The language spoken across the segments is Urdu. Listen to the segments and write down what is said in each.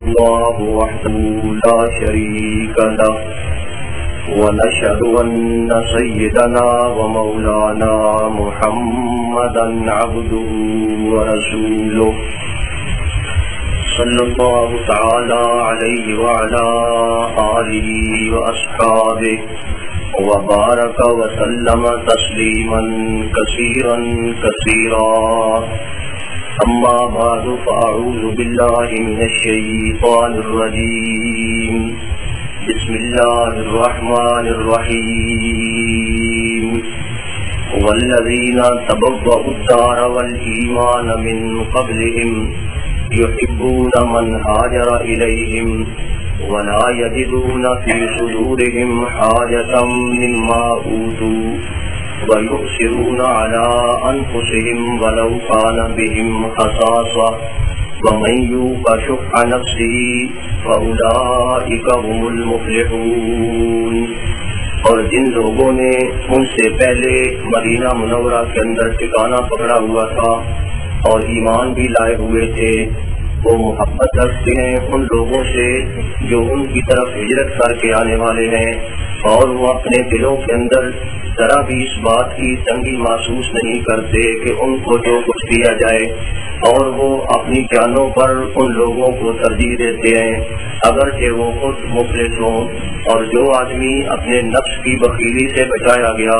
الله وحده لا شريك له ونشهد أن سيدنا ومولانا محمدا عبده ورسوله صلى الله تعالى عليه وعلى آله وأصحابه وبارك وسلم تسليما كثيرا كثيرا أما بعد فأعوذ بالله من الشيطان الرجيم بسم الله الرحمن الرحيم والذين تبوأوا الدار والإيمان من قبلهم يحبون من هاجر إليهم ولا يجدون في صدورهم حاجة مما أوتوا ويؤثرون على أنفسهم ولو كان بهم خصاصة ومن يوق شح نفسه فأولئك هم المفلحون۔ اور جن لوگوں نے ان سے پہلے مدینہ منورہ کے اندر ٹھکانہ پکڑا ہوا تھا اور ایمان بھی لائے ہوئے تھے، وہ محبت رکھتے ہیں ان لوگوں سے جو ان کی طرف ہجرت کر کے آنے والے ہیں، اور وہ اپنے دلوں کے اندر ذرا بھی اس بات کی تنگی محسوس نہیں کرتے کہ ان کو جو کچھ دیا جائے، اور وہ اپنی جانوں پر ان لوگوں کو ترجیح دیتے ہیں اگرچہ وہ خود مفلس ہوں۔ اور جو آدمی اپنے نفس کی بخیلی سے بچایا گیا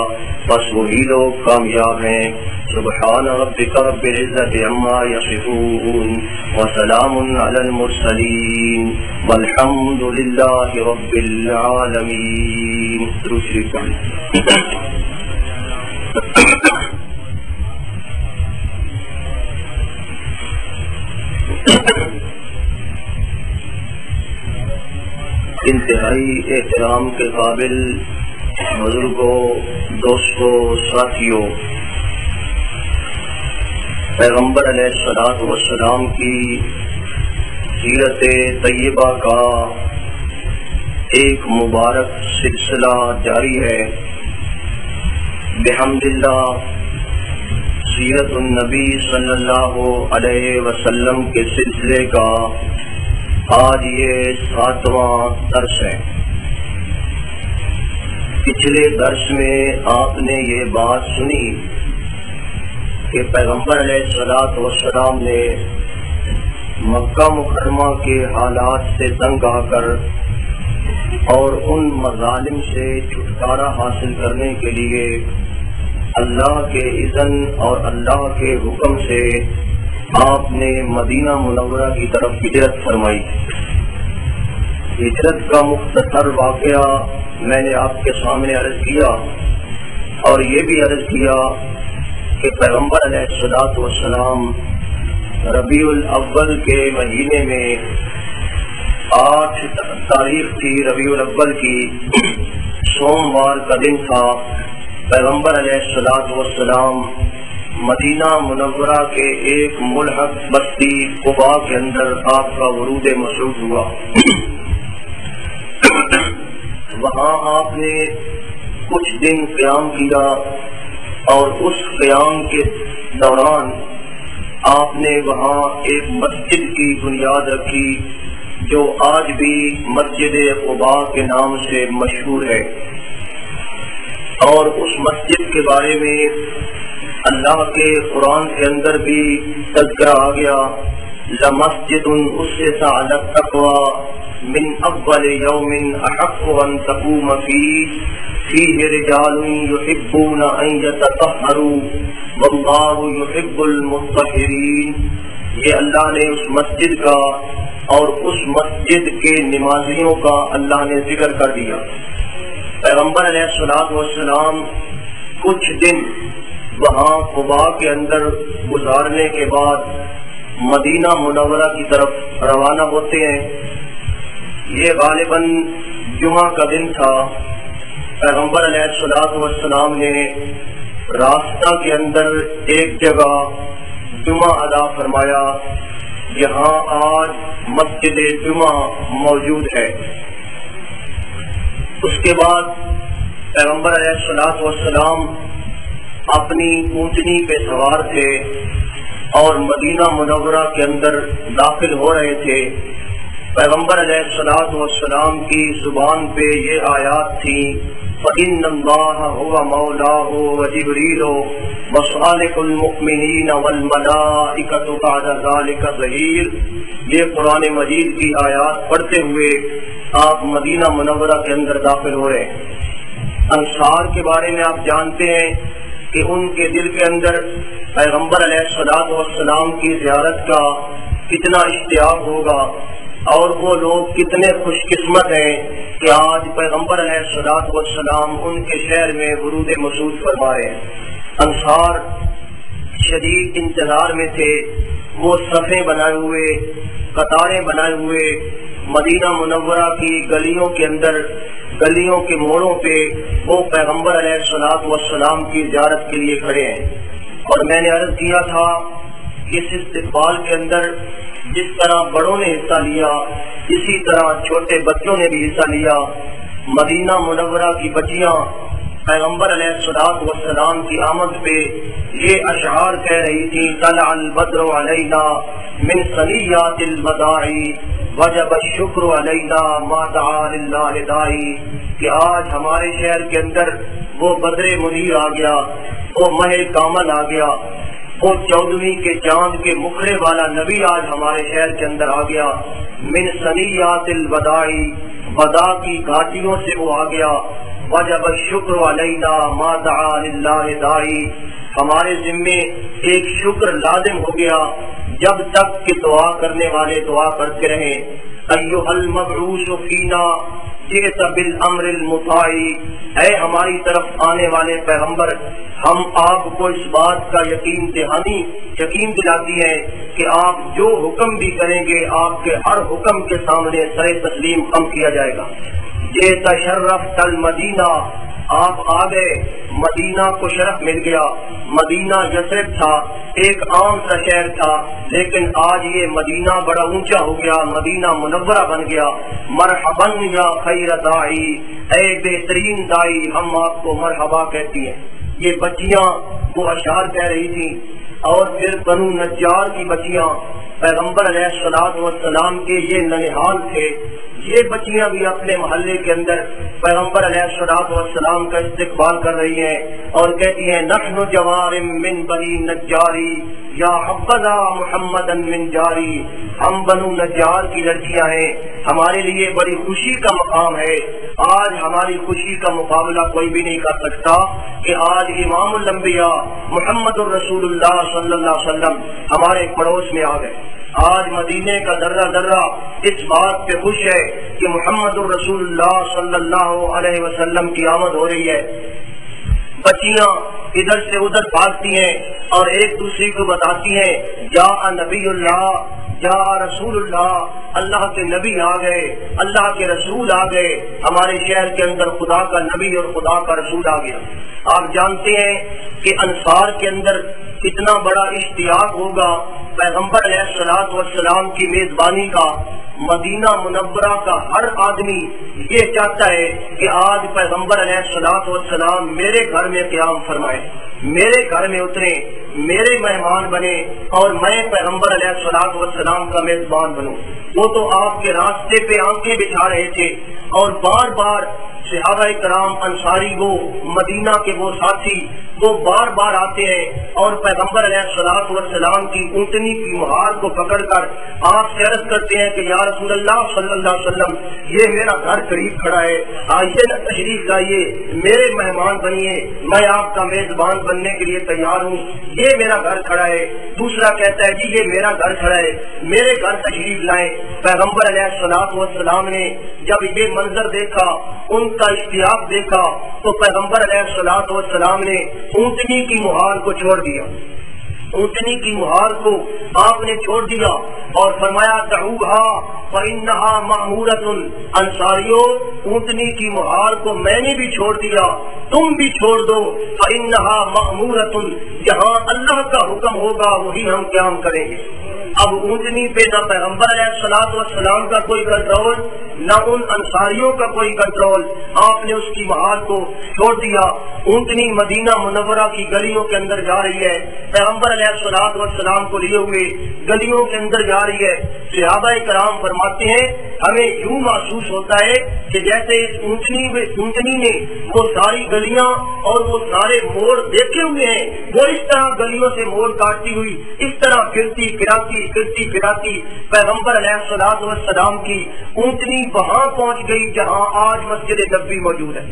بس وہی لوگ کامیاب ہیں۔ سبحان ربک رب العزت عما یصفون وسلام علی المرسلین والحمد للہ رب العالمین۔ انتہائی احترام کے قابل بزرگوں، دوستوں، ساتھیوں، پیغمبر علیہ الصلوۃ والسلام کی سیرت طیبہ کا ایک مبارک سلسلہ جاری ہے۔ بحمد اللہ سیرت النبی صلی اللہ علیہ وسلم کے سلسلے کا آج یہ 7واں درس ہے۔ پچھلے درس میں آپ نے یہ بات سنی کہ پیغمبر علیہ الصلوۃ والسلام نے مکہ مکرمہ کے حالات سے تنگ آ کر اور ان مظالم سے چھٹکارا حاصل کرنے کے لیے اللہ کے اذن اور اللہ کے حکم سے آپ نے مدینہ منورہ کی طرف ہجرت فرمائی۔ ہجرت کا مختصر واقعہ میں نے آپ کے سامنے عرض کیا، اور یہ بھی عرض کیا کہ پیغمبر علیہ الصلوۃ والسلام ربیع الاول کے مہینے میں 8 تاریخ تھی ربیع الاول کی، سوموار کا دن تھا۔ پیغمبر علیہ الصلوۃ والسلام مدینہ منورہ کے ایک ملحق بستی قباء کے اندر آپ کا ورود مسعود ہوا۔ وہاں آپ نے کچھ دن قیام کیا، اور اس قیام کے دوران آپ نے وہاں ایک مسجد کی بنیاد رکھی جو آج بھی مسجد قباء کے نام سے مشہور ہے۔ اور اس مسجد کے بارے میں اللہ کے قرآن کے اندر بھی تذکرہ آ گیا، لَمَسْجِدٌ أُسِّسَ عَلَى التَّقْوَى مِنْ أَوَّلِ يَوْمٍ أَحَقُّ أَنْ تَقُومَ فِيهِ رِجَالٌ يُحِبُّونَ أَنْ يَتَطَهَّرُوا وَاللَّهُ يُحِبُّ الْمُطَّهِّرِينَ۔ یہ اللہ نے اس مسجد کا اور اس مسجد کے نمازیوں کا اللہ نے ذکر کر دیا۔ پیغمبر علیہ الصلوۃ والسلام کچھ دن وہاں قباء کے اندر گزارنے کے بعد مدینہ منورہ کی طرف روانہ ہوتے ہیں۔ یہ غالباً جمعہ کا دن تھا۔ پیغمبر علیہ الصلوۃ والسلام نے راستہ کے اندر ایک جگہ جمعہ ادا فرمایا، یہاں آج مسجد جمعہ موجود ہے۔ اس کے بعد پیغمبر علیہ الصلوۃ والسلام اپنی اونٹنی پہ سوار تھے اور مدینہ منورہ کے اندر داخل ہو رہے تھے پیغمبر علیہ الصلوۃ والسلام کی زبان پہ یہ آیات تھی فإن اللہ هو مولاه وجبریل وصالح المؤمنین والملائکۃ بعد ذلک ظہیر۔ یہ قرآن مجید کی آیات پڑھتے ہوئے آپ مدینہ منورہ کے اندر داخل ہو رہے ہیں۔ انصار کے بارے میں آپ جانتے ہیں کہ ان کے دل کے اندر پیغمبر علیہ الصلوۃ والسلام کی زیارت کا کتنا اشتیاق ہوگا، اور وہ لوگ کتنے خوش قسمت ہیں کہ آج پیغمبر علیہ الصلوۃ والسلام ان کے شہر میں ورود مسعود فرما رہے ہیں۔ انصار شدید انتظار میں تھے، وہ صفیں بنائے ہوئے، قطاریں بنائے ہوئے مدینہ منورہ کی گلیوں کے اندر، گلیوں کے موڑوں پہ وہ پیغمبر علیہ الصلوۃ والسلام کی زیارت کے لیے کھڑے ہیں۔ اور میں نے عرض کیا تھا اس استقبال کے اندر جس طرح بڑوں نے حصہ لیا اسی طرح چھوٹے بچوں نے بھی حصہ لیا۔ مدینہ منورہ کی بچیاں پیغمبر علیہ الصلوۃ والسلام کی آمد پہ یہ اشعار کہہ رہی تھی طلع البدر علینا من ثنیات الوداع وجب الشکر علینا ما دعا للہ داعی، کہ آج ہمارے شہر کے اندر وہ بدر منیر آ گیا، وہ ماہ کامل آ گیا، وہ 14ویں کے چاند کے مکھرے والا نبی آج ہمارے شہر کے اندر آ گیا۔ من ثنیات الوداع، وداع کی گھاٹیوں سے وہ آ گیا۔ وجب الشکر علینا ما دعا للہ داعی، ہمارے ذمے ایک شکر لازم ہو گیا جب تک کہ دعا کرنے والے دعا کرتے رہیں۔ ایھا المبعوث فینا جئت بالامر المطاع، اے ہماری طرف آنے والے پیغمبر، ہم آپ کو اس بات کا یقین دلاتی ہیں کہ آپ جو حکم بھی کریں گے آپ کے ہر حکم کے سامنے سر تسلیم خم کیا جائے گا۔ یہ تشرفت المدینہ، آپ آ گئے، مدینہ کو شرف مل گیا۔ مدینہ یثرب تھا، ایک عام سا شہر تھا، لیکن آج یہ مدینہ بڑا اونچا ہو گیا، مدینہ منورہ بن گیا۔ مرحبا یا خیر داعی، اے بہترین داعی، ہم آپ کو مرحبا کہتی ہیں۔ یہ بچیاں وہ اشعار کہہ رہی تھیں۔ اور پھر بنو نجار کی بچیاں پیغمبر علیہ الصلوۃ والسلام کے یہ ننھال تھے، یہ بچیاں بھی اپنے محلے کے اندر پیغمبر علیہ الصلوۃ والسلام کا استقبال کر رہی ہیں اور کہتی ہیں نحن جوار من بنی نجاری یا حبذا محمدا من جاری، ہم بنو نجار کی لڑکیاں ہیں، ہمارے لیے بڑی خوشی کا مقام ہے، آج ہماری خوشی کا مقابلہ کوئی بھی نہیں کر سکتا کہ آج امام الانبیاء محمد الرسول اللہ صلی اللہ علیہ وسلم ہمارے پڑوس میں آ گئے۔ آج مدینے کا ذرہ ذرہ اس بات پہ خوش ہے کہ محمد الرسول اللہ صلی اللہ علیہ وسلم کی آمد ہو رہی ہے۔ بچیاں ادھر سے ادھر بھاگتی ہیں اور ایک دوسرے کو بتاتی ہیں یا نبی اللہ، یا رسول اللہ، اللہ کے نبی آ گئے، اللہ کے رسول آ گئے، ہمارے شہر کے اندر خدا کا نبی اور خدا کا رسول آ گیا۔ آپ جانتے ہیں کہ انصار کے اندر کتنا بڑا اشتیاق ہوگا پیغمبر علیہ الصلوۃ والسلام کی میزبانی کا۔ مدینہ منورہ کا ہر آدمی یہ چاہتا ہے کہ آج پیغمبر علیہ الصلوۃ والسلام میرے گھر میں قیام فرمائے، میرے گھر میں اترے، میرے مہمان بنے اور میں پیغمبر علیہ الصلوۃ والسلام کا میزبان بنوں۔ وہ تو آپ کے راستے پہ آنکھیں بچھا رہے تھے اور بار بار صحابہ کرام انصاری وہ مدینہ کے وہ ساتھی وہ بار بار آتے ہیں اور پیغمبر علیہ الصلوۃ والسلام کی اونٹنی کی مہار کو پکڑ کر آپ سے عرض کرتے ہیں کہ یا رسول اللہ صلی اللہ علیہ وسلم، یہ میرا گھر قریب کھڑا ہے، آئیے نا تشریف لائیے، میرے مہمان بنیے، میں آپ کا میزبان بننے کے لیے تیار ہوں، یہ میرا گھر کھڑا ہے۔ دوسرا کہتا ہے جی یہ میرا گھر کھڑا ہے، میرے گھر تشریف لائیں۔ پیغمبر علیہ الصلوۃ والسلام نے جب یہ منظر دیکھا، ان کا اشتیاق دیکھا، تو پیغمبر علیہ الصلوۃ والسلام نے اونٹنی کی مہار کو چھوڑ دیا، اونٹنی کی مہار کو آپ نے چھوڑ دیا اور فرمایا دعوہا فإنہا مأمورۃ، انصاریوں اونٹنی کی مہار کو میں نے بھی چھوڑ دیا، تم بھی چھوڑ دو، فإنہا مأمورۃ، جہاں اللہ کا حکم ہوگا وہی ہم قیام کریں گے۔ اب اونٹنی پہ نہ پیغمبر علیہ الصلوۃ والسلام کا کوئی کنٹرول، نہ ان انصاریوں کا کوئی کنٹرول، آپ نے اس کی محال کو چھوڑ دیا۔ اونٹنی مدینہ منورہ کی گلیوں کے اندر جا رہی ہے، پیغمبر علیہ الصلوۃ والسلام کو لیے ہوئے گلیوں کے اندر جا رہی ہے۔ صحابہ کرام فرماتے ہیں ہمیں یوں محسوس ہوتا ہے کہ جیسے اس اونٹنی نے وہ ساری گلیاں اور وہ سارے موڑ دیکھے ہوئے ہیں، وہ اس طرح گلیوں سے موڑ کاٹتی ہوئی اس طرح پھرتی پھراتی پیغمبر علیہ الصلوۃ والسلام کی اونٹنی وہاں پہنچ گئی جہاں آج مسجد نبوی موجود ہے۔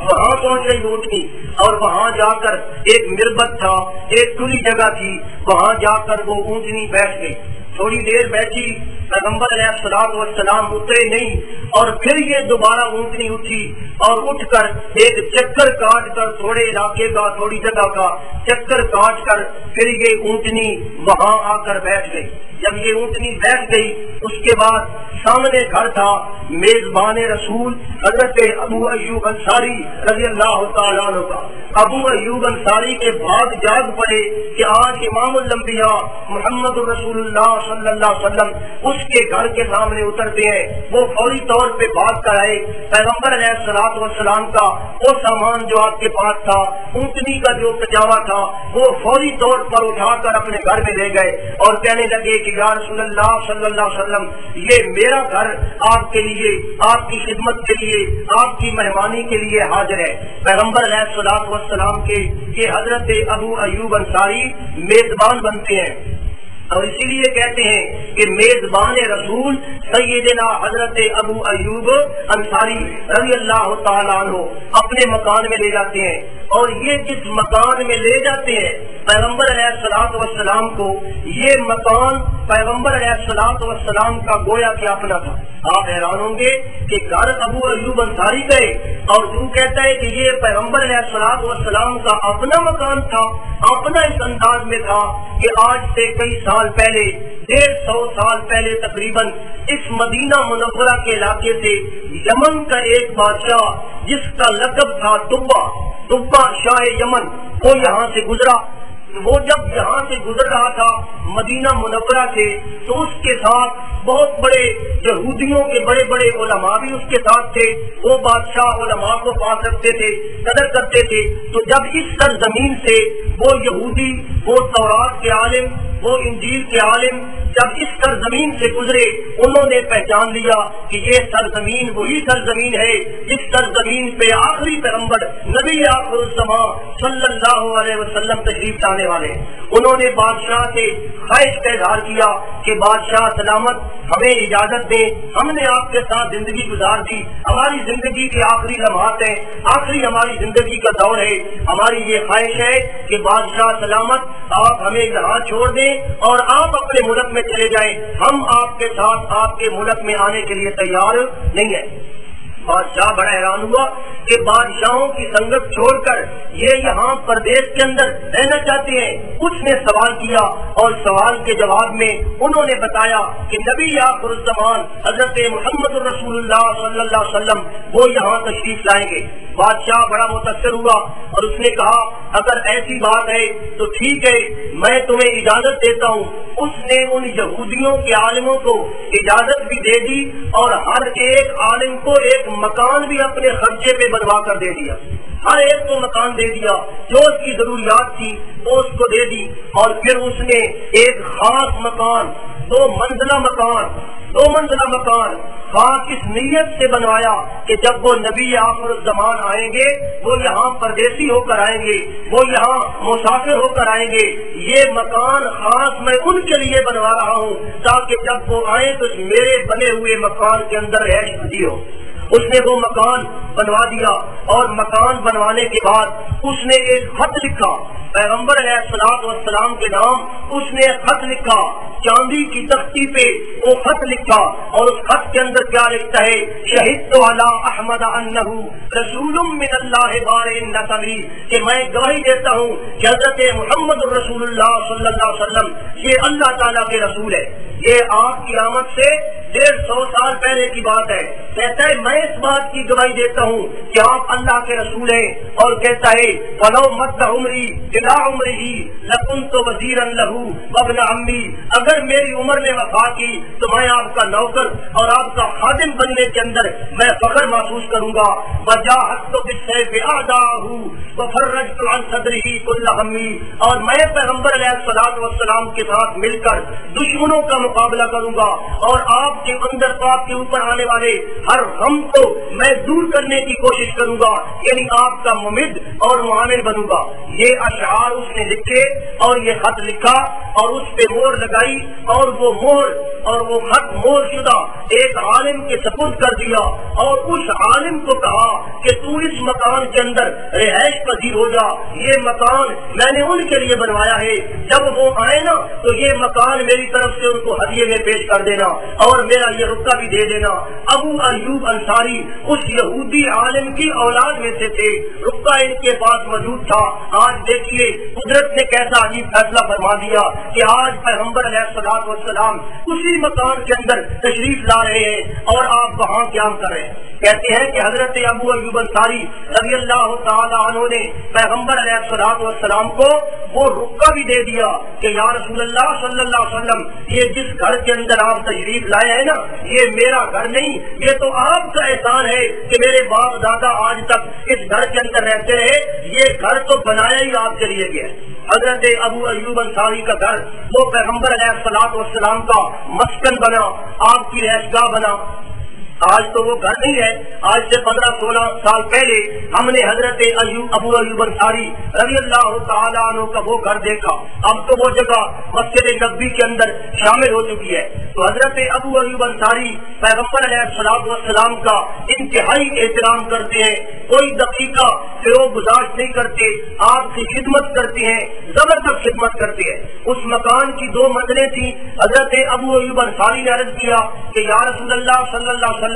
وہاں پہنچ گئی اونٹنی، اور وہاں جا کر ایک مربت تھا، ایک کھلی جگہ تھی، وہاں جا کر وہ اونٹنی بیٹھ گئی۔ تھوڑی دیر بیٹھی، پیغمبر علیہ الصلوۃ والسلام اترے نہیں، اور پھر یہ دوبارہ اونٹنی اٹھی اور اٹھ کر ایک چکر کاٹ کر تھوڑے علاقے کا، تھوڑی جگہ کا چکر کاٹ کر پھر یہ اونٹنی وہاں آ کر بیٹھ گئی۔ جب یہ اونٹنی بیٹھ گئی اس کے بعد سامنے گھر تھا، میزبان رسول حضرت ابو ایوب انصاری رضی اللہ تعالیٰ عنہ کا۔ ابو ایوب انصاری کے بعد جاگ پڑے کہ آج امام الانبیاء محمد رسول اللہ صلی اللہ علیہ وسلم اس کے گھر کے سامنے اترتے ہیں۔ وہ فوری طور پہ بات کر آئے، پیغمبر علیہ الصلوۃ والسلام کا وہ سامان جو آپ کے پاس تھا، اونٹنی کا جو کچاوا تھا، وہ فوری طور پر اٹھا کر اپنے گھر میں لے گئے اور کہنے لگے کہ یا رسول اللہ صلی اللہ علیہ وسلم، یہ میرا گھر آپ کے لیے، آپ کی خدمت کے لیے، آپ کی مہمانی کے لیے حاضر ہے۔ پیغمبر علیہ الصلوۃ والسلام کے یہ حضرت ابو ایوب انصاری میزبان بنتے ہیں، اور اسی لیے کہتے ہیں کہ میزبان رسول سیدنا حضرت ابو ایوب انصاری رضی اللہ تعالیٰ عنہ اپنے مکان میں لے جاتے ہیں، اور یہ جس مکان میں لے جاتے ہیں پیغمبر علیہ الصلوۃ والسلام کو، یہ مکان پیغمبر علیہ الصلوۃ والسلام کا گویا کہ اپنا تھا۔ آپ حیران ہوں گے کہ گھر ابو ایوب انصاری گئے اور تو کہتا ہے کہ یہ پیغمبر علیہ الصلوۃ والسلام کا اپنا مکان تھا، اپنا اس انداز میں تھا کہ آج سے کئی سال پہلے، 150 سال پہلے تقریباً، اس مدینہ منورہ کے علاقے سے یمن کا ایک بادشاہ جس کا لقب تھا طبہ شاہ یمن، وہ یہاں سے گزرا۔ وہ جب یہاں سے گزر رہا تھا مدینہ منورہ سے، تو اس کے ساتھ بہت بڑے یہودیوں کے بڑے بڑے علماء بھی اس کے ساتھ تھے۔ وہ بادشاہ علماء کو پاس رکھتے تھے، قدر کرتے تھے۔ تو جب اس سرزمین سے وہ یہودی، وہ تورات کے عالم، وہ انجیل کے عالم جب اس سرزمین سے گزرے، انہوں نے پہچان لیا کہ یہ سرزمین وہی سرزمین ہے جس سرزمین پہ آخری پیغمبر نبی آخر الزمان صلی اللہ علیہ وسلم تشریف لانے والے۔ انہوں نے بادشاہ سے خواہش کا اظہار کیا کہ بادشاہ سلامت، ہمیں اجازت دیں، ہم نے آپ کے ساتھ زندگی گزار دی، ہماری زندگی کے آخری لمحات ہیں، آخری ہماری زندگی کا دور ہے، ہماری یہ خواہش ہے کہ بادشاہ سلامت آپ ہمیں یہاں چھوڑ دیں اور آپ اپنے ملک میں چلے جائیں، ہم آپ کے ساتھ آپ کے ملک میں آنے کے لیے تیار نہیں ہیں۔ بادشاہ بڑا حیران ہوا کہ بادشاہوں کی سنگت چھوڑ کر یہ یہاں پردیش کے اندر رہنا چاہتے ہیں۔ اس نے سوال کیا اور سوال کے جواب میں انہوں نے بتایا کہ نبی آخر الزمان حضرت محمد رسول اللہ صلی اللہ علیہ وسلم وہ یہاں تشریف لائیں گے۔ بادشاہ بڑا متاثر ہوا اور اس نے کہا اگر ایسی بات ہے تو ٹھیک ہے، میں تمہیں اجازت دیتا ہوں۔ اس نے ان یہودیوں کے عالموں کو اجازت بھی دے دی اور ہر ایک عالم کو ایک مکان بھی اپنے خرچے پہ بنوا کر دے دیا، ہر ایک کو مکان دے دیا، جو اس کی ضروریات تھی وہ اس کو دے دی۔ اور پھر اس نے ایک خاص مکان، 2 منزلہ مکان خاص اس نیت سے بنوایا کہ جب وہ نبی آخر الزمان آئیں گے، وہ یہاں پردیسی ہو کر آئیں گے، وہ یہاں مسافر ہو کر آئیں گے، یہ مکان خاص میں ان کے لیے بنوا رہا ہوں تاکہ جب وہ آئیں تو میرے بنے ہوئے مکان کے اندر رہائش پذیر ہو۔ اس نے وہ مکان بنوا دیا اور مکان بنوانے کے بعد اس نے ایک خط لکھا پیغمبر علیہ الصلوۃ والسلام کے نام۔ اس نے ایک خط لکھا چاندی کی تختی پہ، وہ خط لکھا اور اس خط کے اندر کیا لکھتا ہے، شہدت علی احمد انہ رسول من اللہ بارئ النسب، کہ میں گواہی دیتا ہوں کہ حضرت محمد رسول اللہ صلی اللہ علیہ وسلم یہ اللہ تعالیٰ کے رسول ہے۔ یہ آپ کی آمد سے 150 سال پہلے کی بات ہے۔ کہتا ہے میں اس بات کی گواہی دیتا ہوں کہ آپ اللہ کے رسول ہیں، اور کہتا ہے فلو مد عمری الى عمرہ لکنت وزیرا لہ وابن عمی، اگر اگر میری عمر نے وفا کی تو میں آپ کا نوکر اور آپ کا خادم بننے کے اندر میں فخر محسوس کروں گا. وجاہدت بالسیف اعداءہ وفرجت عن صدرہ کل ہمی, اور میں پیغمبر علیہ الصلوۃ والسلام کے ساتھ مل کر دشمنوں کا مقابلہ کروں گا اور آپ کے اندر تو آپ کے اوپر آنے والے ہر غم کو میں دور کرنے کی کوشش کروں گا, یعنی آپ کا ممد اور معاون بنوں گا. یہ اشعار اس نے لکھے اور یہ خط لکھا اور اس پہ مہر لگائی, اور وہ مہر اور وہ خط مہر شدہ ایک عالم کے سپرد کر دیا, اور اس عالم کو کہا کہ تو اس مکان کے اندر رہائش پذیر ہو جا. یہ مکان میں نے ان کے لیے بنوایا ہے, جب وہ آئے نا تو یہ مکان میری طرف سے ان کو ہدیے میں پیش کر دینا اور میرا یہ رقعہ بھی دے دینا. ابو ایوب انصاری اس یہودی عالم کی اولاد میں سے تھے, رقعہ ان کے پاس موجود تھا. آج دیکھیے قدرت نے کیسا عجیب فیصلہ فرما دیا کہ آج پیغمبر علیہ الصلوۃ والسلام اسی مکان کے اندر تشریف لا رہے ہیں اور آپ وہاں قیام کر رہے ہیں. کہتے ہیں کہ حضرت ابو ایوب انصاری رضی اللہ تعالی عنہ نے پیغمبر علیہ الصلوۃ والسلام کو وہ رقعہ بھی دے دیا کہ یا رسول اللہ صلی اللہ علیہ وسلم, یہ جس گھر کے اندر آپ تشریف لائے ہیں نا, یہ میرا گھر نہیں, یہ تو آپ کا احسان ہے کہ میرے باپ دادا آج تک اس گھر کے اندر رہتے رہے, یہ گھر تو بنایا ہی آپ کے لیے گیا. حضرت ابو ایوب انصاری کا گھر وہ پیغمبر علیہ الصلوۃ والسلام کا مسکن بنا, آپ کی رہائش گاہ بنا. آج تو وہ گھر نہیں ہے, آج سے 15-16 سال پہلے ہم نے حضرت ابو ایوب انصاری رضی اللہ تعالیٰ عنہ کا وہ گھر دیکھا. اب تو وہ جگہ مسجد نبوی کے اندر شامل ہو چکی ہے. تو حضرت ابو ایوب انصاری پیغمبر علیہ الصلوۃ والسلام کا انتہائی احترام کرتے ہیں, کوئی دقیقہ فروغ گزارش نہیں کرتے, آپ کی خدمت کرتے ہیں, زبردست خدمت کرتے ہیں. اس مکان کی 2 منزلیں تھیں. حضرت ابو ایوب انصاری نے عرض کیا کہ یا رسول اللہ صلی اللہ علیہ وسلم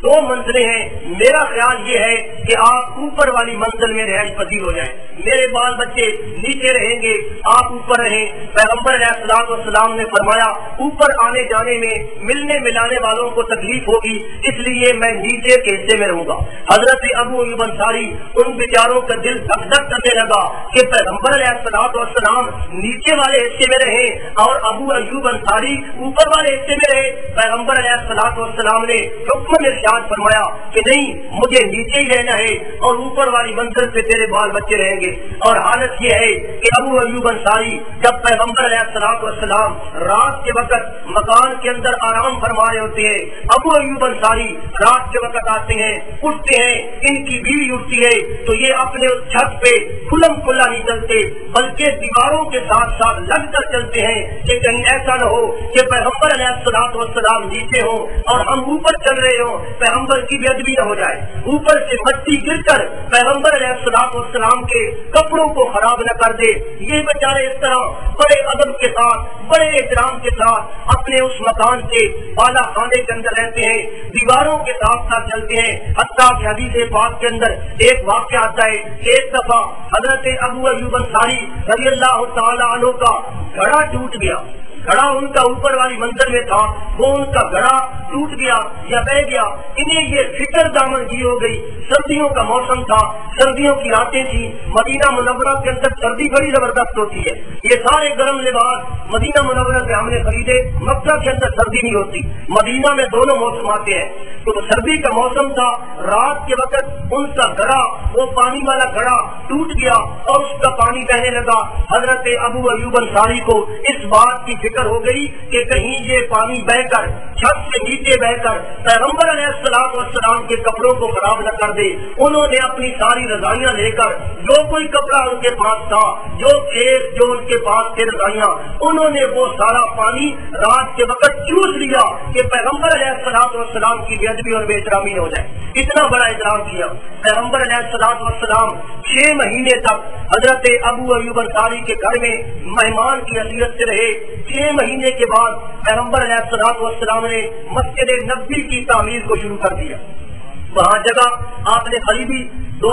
2 منزلیں ہیں, میرا خیال یہ ہے کہ آپ اوپر والی منزل میں رہائش پذیر ہو جائیں, میرے بال بچے نیچے رہیں گے, آپ اوپر رہیں. پیغمبر علیہ الصلوۃ والسلام نے فرمایا اوپر آنے جانے میں ملنے ملانے والوں کو تکلیف ہوگی, اس لیے میں نیچے کے حصے میں رہوں گا. حضرت ابو ایوب انصاری ان بیچاروں کا دل دھک دھک کرنے لگا کہ پیغمبر علیہ الصلوۃ والسلام نیچے والے حصے میں رہیں اور ابو ایوب انصاری اوپر والے حصے میں رہے. پیغمبر علیہ الصلوۃ والسلام نے حکم ارشاد فرمایا کہ نہیں, مجھے نیچے ہی رہنا ہے اور اوپر والی منزل پہ تیرے بال بچے رہیں گے. اور حالت یہ ہے کہ ابو ایوب انصاری جب پیغمبر علیہ الصلوۃ والسلام رات کے وقت مکان کے اندر آرام فرما رہے ہوتے ہیں, ابو ایوب انصاری رات کے وقت آتے ہیں, اٹھتے ہیں, ان کی بیوی اٹھتی ہے تو یہ اپنے چھت پہ کھلم کھلا نہیں چلتے بلکہ دیواروں کے ساتھ ساتھ لگ کر چلتے ہیں کہ کہیں ایسا نہ ہو کہ پیغمبر علیہ الصلوۃ والسلام نیچے ہوں اور ہم اوپر چل رہے ہوں, پیغمبر کی بے ادبی نہ ہو جائے. اوپر سے مٹی گر کر پیغمبر علیہ الصلوۃ والسلام کے کپڑوں کو خراب نہ کر دے. یہ بیچارے اس طرح بڑے ادب کے ساتھ, بڑے احترام کے ساتھ اپنے اس مکان کے بالا خانے کے اندر رہتے ہیں, دیواروں کے ساتھ ساتھ چلتے ہیں. حتیٰ کہ حدیث پاک کے اندر ایک واقعہ آتا ہے, ایک دفعہ حضرت ابو ایوب انصاری رضی اللہ تعالی عنہ کا گھڑا ٹوٹ گیا. گھڑا ان کا اوپر والی منزل میں تھا, وہ ان کا گھڑا ٹوٹ گیا یا بہ گیا. انہیں یہ فکر دامنگیر ہو گئی, سردیوں کا موسم تھا, سردیوں کی راتیں تھی. مدینہ منورہ کے اندر سردی بڑی زبردست ہوتی ہے, یہ سارے گرم لباس مدینہ منورہ سے ہم نے خریدے. مکہ کے اندر سردی نہیں ہوتی, مدینہ میں دونوں موسم آتے ہیں. تو سردی کا موسم تھا, رات کے وقت ان کا گھڑا, وہ پانی والا گھڑا ٹوٹ گیا اور اس کا پانی بہنے لگا. حضرت ابو ایوب انصاری کو اس بات کی فکر ہو گئی کہ کہیں یہ پانی بہ کر چھت سے نیچے بہ کر پیغمبر علیہ الصلوۃ والسلام کے کپڑوں کو خراب نہ کر دے. انہوں نے اپنی ساری رضائیاں لے کر, جو کوئی کپڑا ان کے پاس تھا, جو کھیت جو ان کے پاس تھے رضائیاں, انہوں نے وہ سارا پانی رات کے وقت چوس لیا کہ پیغمبر علیہ الصلوۃ والسلام کی بے ادبی اور بے احترامی ہو جائے. اتنا بڑا احترام کیا. پیغمبر علیہ الصلوۃ والسلام 6 مہینے تک حضرت ابو ایوب انصاری کے گھر میں مہمان کی حیثیت سے رہے. 6 مہینے کے بعد پیغمبر علیہ الصلوۃ والسلام نے مسجد نبوی کی تعمیر کو شروع کر دیا. وہاں جگہ آپ نے خریدی, 2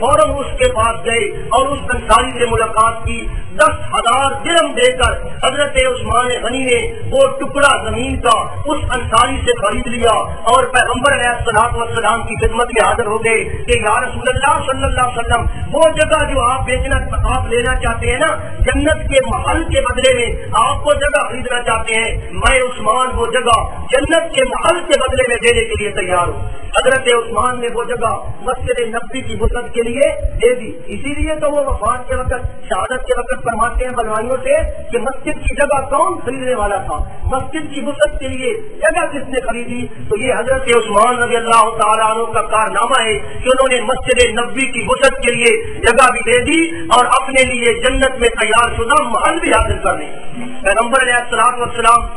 فوراً اس کے پاس گئے اور اس انصاری سے ملاقات کی. 10,000 درہم دے کر حضرت عثمان غنی نے وہ ٹکڑا زمین کا اس انصاری سے خرید لیا اور پیغمبر علیہ الصلوۃ والسلام کی خدمت میں حاضر ہو گئے کہ یا رسول اللہ صلی اللہ علیہ وسلم وہ جگہ جو آپ آپ لینا چاہتے ہیں نا, جنت کے محل کے بدلے میں آپ وہ جگہ خریدنا چاہتے ہیں, میں عثمان وہ جگہ جنت کے محل کے بدلے میں دینے کے لیے تیار ہوں. حضرت عثمان نے وہ جگہ مسجد نبوی کی وسعت کے لیے دے دی. اسی لیے تو وہ وفات کے وقت, شہادت کے وقت فرماتے ہیں بلوائیوں سے کہ مسجد کی جگہ کون خریدنے والا تھا, مسجد کی وسعت کے لیے جگہ کس نے خریدی؟ تو یہ حضرت عثمان رضی اللہ تعالیٰ عنہ کا کارنامہ ہے کہ انہوں نے مسجد نبوی کی وسعت کے لیے جگہ بھی دے دی اور اپنے لیے جنت میں تیار شدہ محل بھی حاصل کر لی. پیغمبر علیہ الصلوۃ والسلام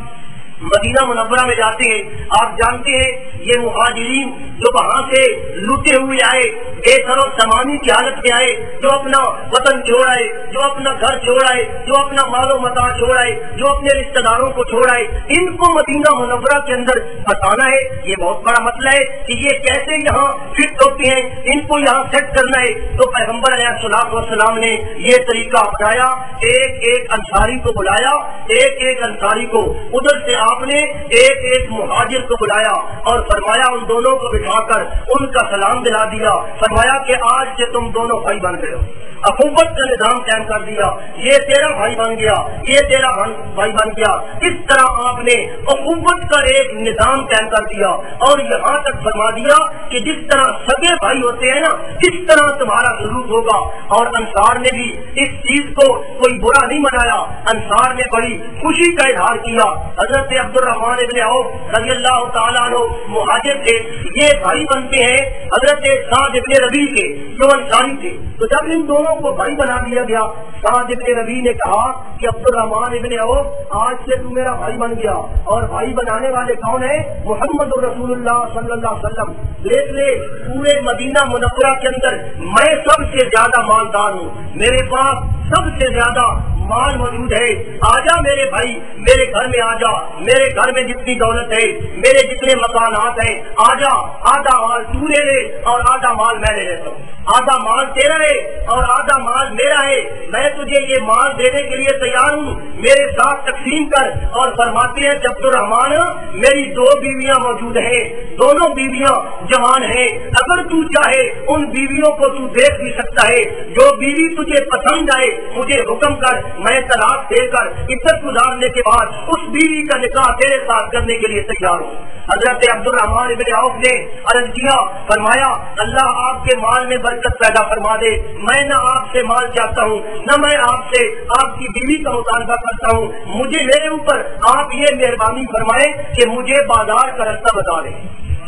مدینہ منورہ میں جاتے ہیں. آپ جانتے ہیں یہ مہاجرین جو وہاں سے لوٹے ہوئے آئے, بے سر و سامانی کی حالت میں آئے, جو اپنا وطن چھوڑ آئے, جو اپنا گھر چھوڑ آئے, جو اپنا مال و متاع چھوڑ آئے, جو اپنے رشتہ داروں کو چھوڑ آئے, ان کو مدینہ منورہ کے اندر بتانا ہے. یہ بہت بڑا مسئلہ ہے کہ یہ کیسے یہاں فٹ ہوتے ہیں, ان کو یہاں سیٹ کرنا ہے. تو پیغمبر علیہ الصلوۃ والسلام نے یہ طریقہ اپنایا, ایک ایک انصاری کو بلایا, ایک ایک انصاری کو ادھر سے آپ نے ایک ایک مہاجر کو بلایا اور فرمایا ان دونوں کو بٹھا کر ان کا سلام دلا دیا. فرمایا کہ آج سے تم دونوں بھائی بن گئے ہو. اخوت کا نظام قائم کر دیا, یہ تیرا بھائی بن گیا, یہ تیرا بھائی بن گیا. اس طرح آپ نے اخوت کا ایک نظام قائم کر دیا اور یہاں تک فرما دیا کہ جس طرح سگے بھائی ہوتے ہیں نا, اس طرح تمہارا سلوک ہوگا. اور انصار نے بھی اس چیز کو کوئی برا نہیں منایا, انصار نے بڑی خوشی کا اظہار کیا. حضرت عبدالرحمان ابن عوف رضی اللہ تعالیٰ عنہ مہاجر تھے, یہ بھائی بنتے ہیں حضرت سعد ابن ربیع کے جو انصاری تھے. تو جب ان دونوں کو بھائی بنا دیا گیا, سعد ابن ربیع نے کہا کہ عبدالرحمان ابن عوف آج سے تو میرا بھائی بن گیا. اور بھائی بنانے والے کون ہیں؟ محمد رسول اللہ صلی اللہ علیہ وسلم. دیکھ لے پورے مدینہ منورہ کے اندر میں سب سے زیادہ مالدار ہوں, میرے پاس سب سے زیادہ مال موجود ہے. آجا میرے بھائی, میرے گھر میں آجا, میرے گھر میں جتنی دولت ہے, میرے جتنے مکانات ہیں, آجا, آدھا مال تو لے لے اور آدھا مال میں لے لیتا ہوں. آدھا مال تیرا ہے اور آدھا مال میرا ہے. میں تجھے یہ مال دینے کے لیے تیار ہوں, میرے ساتھ تقسیم کر. اور فرماتے ہیں عبدالرحمان میری 2 بیویاں موجود ہیں, دونوں بیویاں جوان ہیں, اگر تو چاہے ان بیویوں کو تو دیکھ بھی سکتا ہے. جو بیوی تجھے پسند آئے مجھے حکم کر, میں طلاق دے کر عزت گزارنے کے بعد اس بیوی کا نکاح تیرے ساتھ کرنے کے لیے تیار ہوں. حضرت عبدالرحمان ابن عوف نے عرض کیا, فرمایا اللہ آپ کے مال میں برکت پیدا فرما دے. میں نہ آپ سے مال چاہتا ہوں, نہ میں آپ سے آپ کی بیوی کا مطالبہ کرتا ہوں. مجھے میرے اوپر آپ یہ مہربانی فرمائیں کہ مجھے بازار کا رستہ بتا دیں,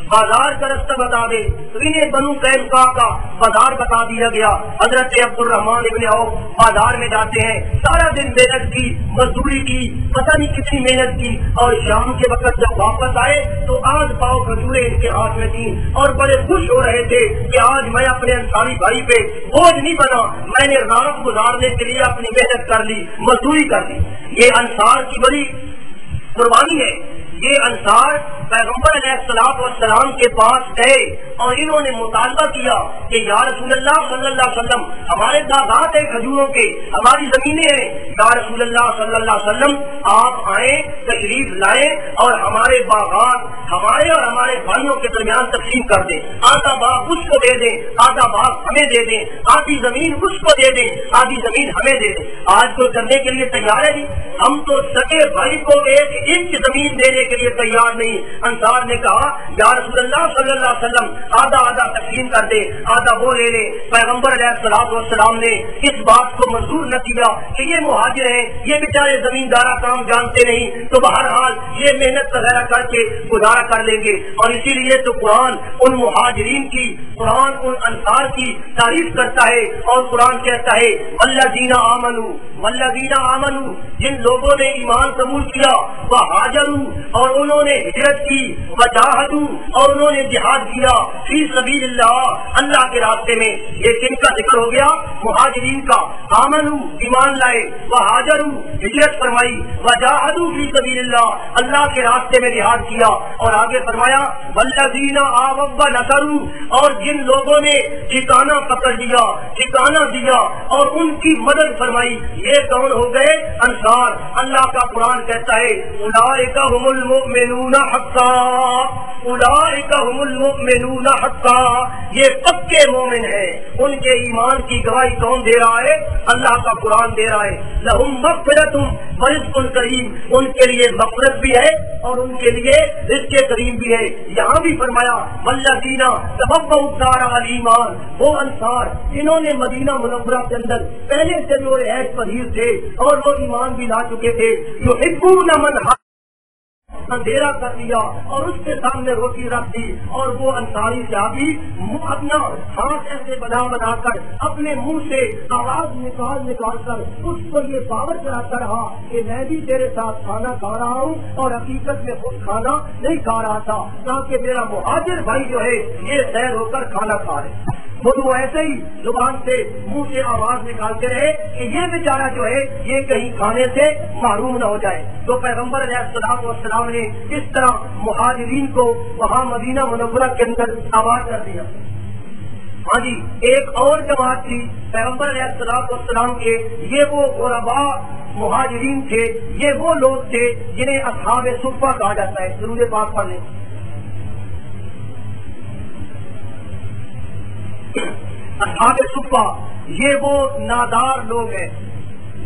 بازار کا رستہ بتا دے. تو انہیں بنو قینقاع کا بازار بتا دیا گیا. حضرت عبدالرحمان ابن عوف بازار میں جاتے ہیں, سارا دن محنت کی, مزدوری کی, پتہ نہیں کتنی محنت کی, اور شام کے وقت جب واپس آئے تو آج پاؤ کھجوریں ان کے ہاتھ میں تھی اور بڑے خوش ہو رہے تھے کہ آج میں اپنے انصاری بھائی پہ بوجھ نہیں بنا, میں نے رات گزارنے کے لیے اپنی محنت کر لی, مزدوری کر لی. یہ انصار کی بڑی قربانی ہے. یہ انصار پیغمبر علیہ الصلوۃ والسلام کے پاس گئے اور انہوں نے مطالبہ کیا کہ یا رسول اللہ صلی اللہ علیہ وسلم ہمارے باغات ہیں کھجوروں کے, ہماری زمینیں ہیں, یا رسول اللہ صلی اللہ علیہ وسلم آپ آئیں, تشریف لائیں اور ہمارے باغات ہمارے اور ہمارے بھائیوں کے درمیان تقسیم کر دیں. آدھا باغ اس کو دے دیں, آدھا باغ ہمیں دے دیں, آدھی زمین اس کو دے دیں, آدھی زمین ہمیں دے دیں. آج کوئی کرنے کے لیے تیار ہے نہیں, ہم تو سگے بھائی کو 1 انچ زمین دینے کے لیے تیار نہیں. انصار نے کہا یا رسول اللہ صلی اللہ علیہ وسلم آدھا آدھا تقسیم کر دے, آدھا وہ لے لے. پیغمبر علیہ الصلوۃ والسلام نے اس بات کو منظور نہ کیا کہ یہ مہاجر ہیں, یہ بیچارے زمیندارہ کام جانتے نہیں, تو بہرحال یہ محنت وغیرہ کر کے گزارا کر لیں گے. اور اسی لیے تو قرآن ان مہاجرین کی, قرآن ان انصار کی تعریف کرتا ہے اور قرآن کہتا ہے والذین آمنوا, والذین آمنوا جن لوگوں نے ایمان قبول کیا, وہاجروا اور انہوں نے ہجرت کی, وجاہدوا اور انہوں نے جہاد کیا, فی سبیل اللہ اللہ کے راستے میں. یہ کن کا ذکر ہو گیا؟ مہاجرین کا. آمنوا ایمان لائے, وہاجروا ہجرت فرمائی, وجاہدوا فی سبیل اللہ اللہ کے راستے میں جہاد کیا. اور آگے فرمایا والذین آووا ونصروا اور جن لوگوں نے ٹھکانہ پکڑ لیا، ٹھکانہ دیا اور ان کی مدد فرمائی، یہ کون ہو گئے؟ انصار۔ اللہ کا قرآن کہتا ہے اولئک هم المؤمنون حقا، اولئک هم المؤمنون حقا، یہ پکے مومن ہیں۔ ان کے ایمان کی گواہی کون دے رہا ہے؟ اللہ کا قرآن دے رہا ہے۔ لہم مغفرۃ ورزق کریم، ان کے لیے مغفرت بھی ہے اور ان کے لیے رزق کریم بھی ہے۔ یہاں بھی فرمایا والذین تبوؤا الدار والایمان، وہ انصار جنہوں نے مدینہ منورہ کے اندر پہلے سے جو عہد پذیر تھے اور وہ ایمان بھی لا چکے تھے، یحبون من اندھیرا کر لیا اور اس کے سامنے روٹی رکھ دی، اور وہ انصاری صحابی اپنا ہاتھ ایسے بنا کر اپنے منہ سے آواز نکال کر اس کو یہ پاور کراتا رہا کہ میں بھی تیرے ساتھ کھانا کھا رہا ہوں اور حقیقت میں خود کھانا نہیں کھا رہا تھا، تاکہ میرا مہاجر بھائی جو ہے یہ سیر ہو کر کھانا کھا رہے۔ وہ ایسے ہی زبان سے منہ سے آواز نکالتے رہے کہ یہ بیچارہ جو ہے یہ کہیں کھانے سے محروم نہ ہو جائے۔ تو پیغمبر علیہ الصلوۃ والسلام نے اس طرح مہاجرین کو وہاں مدینہ منورہ کے اندر آباد کر دیا۔ ہاں جی، ایک اور جماعت تھی پیغمبر علیہ الصلوۃ والسلام کے، یہ وہ غرباء مہاجرین تھے، یہ وہ لوگ تھے جنہیں اصحاب صفہ کہا جاتا ہے۔ درود پاک پڑھ لیں۔ اصحاب صفہ یہ وہ نادار لوگ ہیں،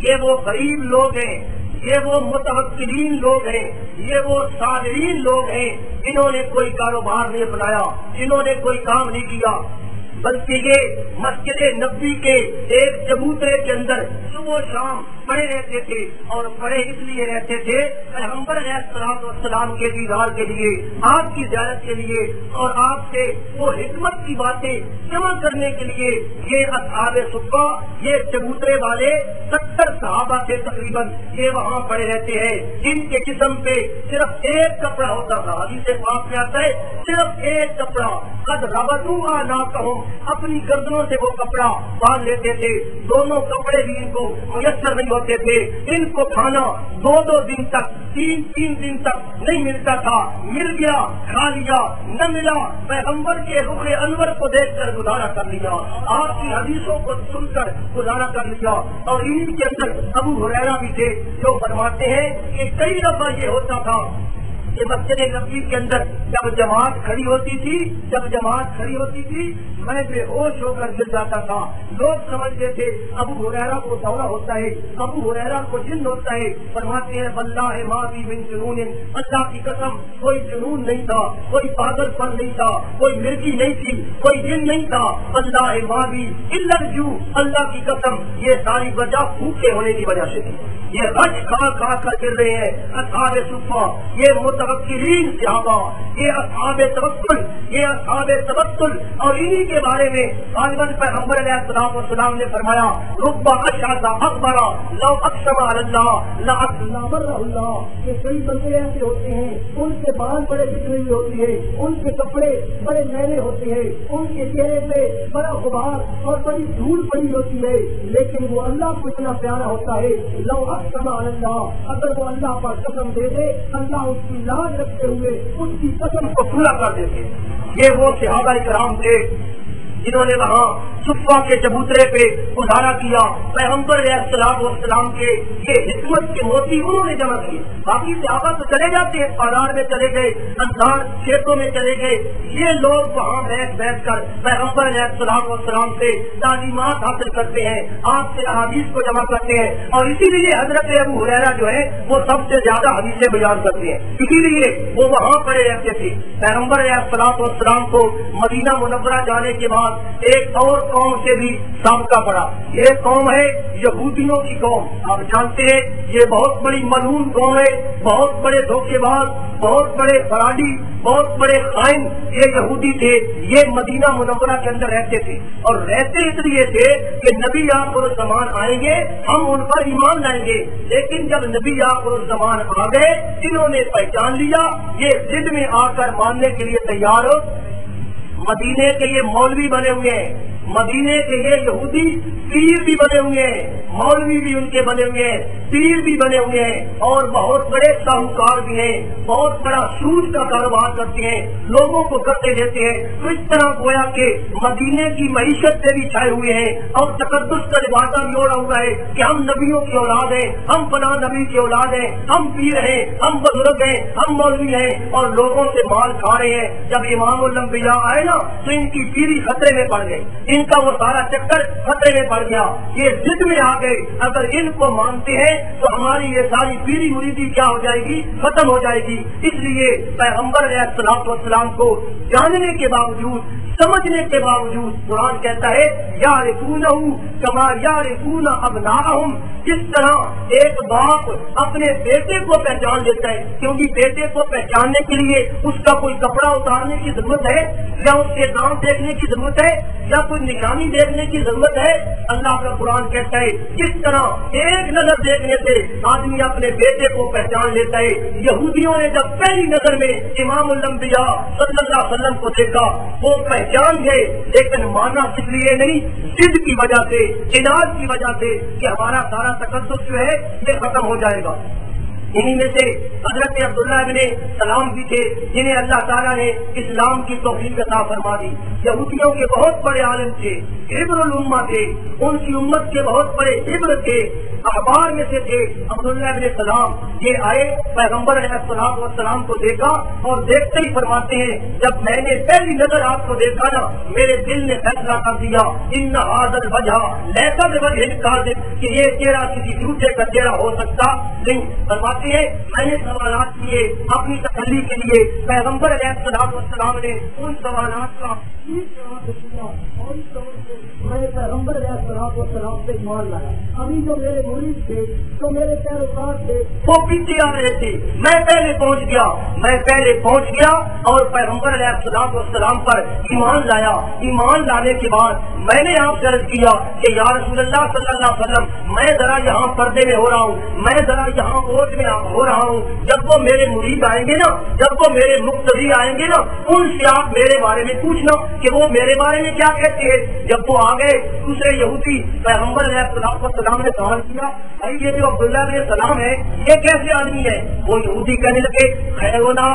یہ وہ غریب لوگ ہیں، یہ وہ متوکلین لوگ ہیں، یہ وہ صابرین لوگ ہیں جنہوں نے کوئی کاروبار نہیں اپنایا، جنہوں نے کوئی کام نہیں کیا، بلکہ یہ مسجد نبوی کے ایک چبوترے کے اندر صبح و شام پڑے رہتے تھے، اور پڑے اس لیے رہتے تھے پیغمبر علیہ الصلوۃ والسلام کے دیدار کے لیے، آپ کی زیارت کے لیے، اور آپ سے وہ حکمت کی باتیں جمع کرنے کے لیے۔ یہ اصحاب صفہ، یہ چبوترے والے 70 صحابہ تھے تقریباً، یہ وہاں پڑے رہتے ہیں، جن کے جسم پہ صرف ایک کپڑا ہوتا تھا۔ حدیث پاک میں آتا ہے صرف ایک کپڑا، قد ربطوا ناقہم، اپنی گردنوں سے وہ کپڑا باندھ لیتے تھے، دونوں کپڑے بھی ان کو میسر نہیں ہوتے تھے، ان کو کھانا 2 دن تک، 3 دن تک نہیں ملتا تھا، مل گیا کھا لیا، نہ ملا پیغمبر کے رخ انور کو دیکھ کر گزارا کر لیا، آپ کی حدیثوں کو سن کر گزارا کر لیا۔ اور ان کے اندر ابو ہریرہ بھی تھے جو فرماتے ہیں کہ کئی دفعہ یہ ہوتا تھا کہ مسجد نبوی کے اندر جب جماعت کھڑی ہوتی تھی میں بے ہوش ہو کر گر جاتا تھا۔ لوگ سمجھتے تھے ابو ہریرہ کو دورہ ہوتا ہے، ابو ہریرہ کو جن ہوتا ہے۔ فرماتے ہیں واللہ ما بی من جنون، اللہ کی قسم کوئی جنون نہیں تھا، کوئی پاگل پن نہیں تھا، کوئی مرگی نہیں تھی، کوئی جن نہیں تھا۔ واللہ ما بی الا الجوع، اللہ کی قسم یہ ساری وجہ بھوکے ہونے کی وجہ سے تھی۔ یہ رج کھا کر گر رہے ہیں اصحاب صفہ، یہ متوکلین صحابہ، یہ اصحاب توکل، یہ اصحاب تبتل، اور انہی کے بارے میں غالباً پیغمبر علیہ الصلوۃ والسلام نے فرمایا رب اشعث اکبر لو اقسم علی اللہ لابرہ اللہ، کہ کئی بندے ایسے ہوتے ہیں ان کے بال بڑے بکھرے ہوئے ہوتی ہے، ان کے کپڑے بڑے میلے ہوتے ہیں، ان کے چہرے پہ بڑا غبار اور بڑی دھول پڑی ہوتی ہے، لیکن وہ اللہ کو اتنا پیارا ہوتا ہے لو اقسم علی اللہ، اگر وہ اللہ پر قسم دے دے اللہ اس کی لاج رکھتے ہوئے اس کی قسم کو پورا کر دیتے۔ یہ وہ صحابہ کرام تھے جنہوں نے وہاں صفہ کے چبوترے پہ گزارا کیا۔ پیغمبر علیہ الصلوۃ والسلام کے یہ حکمت کے موتی انہوں نے جمع کیے۔ باقی صحابہ تو چلے جاتے ہیں، بازار میں چلے گئے، انصار کھیتوں میں چلے گئے، یہ لوگ وہاں بیٹھ کر پیغمبر علیہ الصلوۃ والسلام سے تعلیمات حاصل کرتے ہیں، آپ سے احادیث کو جمع کرتے ہیں، اور اسی لیے حضرت ابو ہریرہ جو ہے وہ سب سے زیادہ حدیثیں بیان کرتے ہیں، اسی لیے وہ وہاں پڑے رہتے تھے۔ پیغمبر علیہ الصلوۃ والسلام کو مدینہ منورہ جانے کے بعد ایک اور قوم سے بھی سابقہ پڑا۔ یہ قوم ہے یہودیوں کی قوم۔ آپ جانتے ہیں یہ بہت بڑی ملعون قوم ہے، بہت بڑے دھوکے باز، بہت بڑے فرادی، بہت بڑے خائن یہ یہودی تھے۔ یہ مدینہ منورہ کے اندر رہتے تھے، اور رہتے اس لیے تھے کہ نبی آخر الزمان آئیں گے، ہم ان پر ایمان لائیں گے۔ لیکن جب نبی آخر الزمان آ گئے، انہوں نے پہچان لیا، یہ ضد میں آ کر ماننے کے لیے تیار ہو۔ مدینے کے یہ مولوی بنے ہوئے ہیں، مدینے کے یہ یہودی پیر بھی بنے ہوئے ہیں، مولوی بھی ان کے بنے ہوئے ہیں، پیر بھی بنے ہوئے ہیں، اور بہت بڑے ساہوکار بھی ہیں، بہت بڑا سود کا کاروبار کرتے ہیں، لوگوں کو کرتے دیتے ہیں۔ تو اس طرح گویا کہ مدینے کی معیشت سے بھی چھائے ہوئے ہیں، اور تقدس کا لباسہ بھی اوڑھا ہوا ہے کہ ہم نبیوں کی اولاد ہیں، ہم فلاں نبی کی اولاد ہیں، ہم پیر ہیں، ہم بزرگ ہیں، ہم مولوی ہیں، اور لوگوں سے مال کھا رہے ہیں۔ جب امام الانبیاء آئے نا تو ان کی پیری خطرے میں پڑ گئی، ان کا وہ سارا چکر خطرے میں پڑ گیا، یہ ضد میں آ گئے اگر ان کو مانتے ہیں تو ہماری یہ ساری پیری مریدی کیا ہو جائے گی، ختم ہو جائے گی۔ اس لیے پیغمبر علیہ الصلوۃ والسلام کو جاننے کے باوجود، سمجھنے کے باوجود قرآن کہتا ہے یعرفونہ کما یعرفون ابناءہم، جس طرح ایک باپ اپنے بیٹے کو پہچان لیتا ہے، کیونکہ بیٹے کو پہچاننے کے لیے اس کا کوئی کپڑا اتارنے کی ضرورت ہے، یا اس کے دانت دیکھنے کی ضرورت ہے، یا کوئی نشانی دیکھنے کی ضرورت ہے۔ اللہ کا قرآن کہتا ہے کس طرح ایک نظر دیکھنے سے آدمی اپنے بیٹے کو پہچان لیتا ہے۔ یہودیوں نے جب پہلی نظر میں امام الانبیاء صلی اللہ علیہ وسلم کو دیکھا وہ پہچان گئے، لیکن مانا اس لیے نہیں، ضد کی وجہ سے، عناد کی وجہ سے کہ ہمارا سارا تقدس جو ہے یہ ختم ہو جائے گا۔ انہی میں سے حضرت عبداللہ ابن سلام بھی تھے جنہیں اللہ تعالیٰ نے اسلام کی توفیق عطا فرما دی۔ یہودیوں کے بہت بڑے عالم تھے، عبر الامہ تھے، ان کی امت کے بہت بڑے عبر تھے، اخبار میں سے تھے عبداللہ ابن سلام۔ یہ آئے پیغمبر علیہ الصلوۃ والسلام کو دیکھا اور دیکھتے ہی فرماتے ہیں جب میں نے پہلی نظر آپ کو دیکھا نا میرے دل نے فیصلہ کر دیا ان هذا الوجہ لیس بوجہ کاذب، کہ یہ چہرہ کسی جھوٹے کا چہرہ ہو سکتا نہیں۔ فرماتے ہیں میں نے سوالات کیے اپنی تسلی کے لیے، پیغمبر علیہ الصلوۃ والسلام نے ان سوالات کا میں نے پیغمبر علیہ الصلوۃ والسلام سے ایمان لایا۔ ابھی جو میرے مرید تھے، جو میرے پیروکار تھے، وہ پیچھے آ رہے تھے، میں پہلے پہنچ گیا اور پیغمبر علیہ الصلوۃ والسلام پر ایمان لایا۔ ایمان لانے کے بعد میں نے آپ سے عرض کیا کہ یا رسول اللہ صلی اللہ علیہ وسلم میں ذرا یہاں پردے میں ہو رہا ہوں، میں ذرا یہاں اوٹ میں ہو رہا ہوں، جب وہ میرے مرید آئیں گے نا، جب وہ میرے مقتدی آئیں گے نا، ان سے آپ میرے بارے میں پوچھنا کہ وہ میرے بارے میں کیا کہتے ہیں۔ جب وہ آ گئے دوسرے یہودی پیغمبر علیہ الصلوۃ والسلام نے سوال کیا بھائی یہ جو عبداللہ علیہ السلام ہے یہ کیسے آدمی ہے؟ وہ یہودی کہنے لگے خیرونا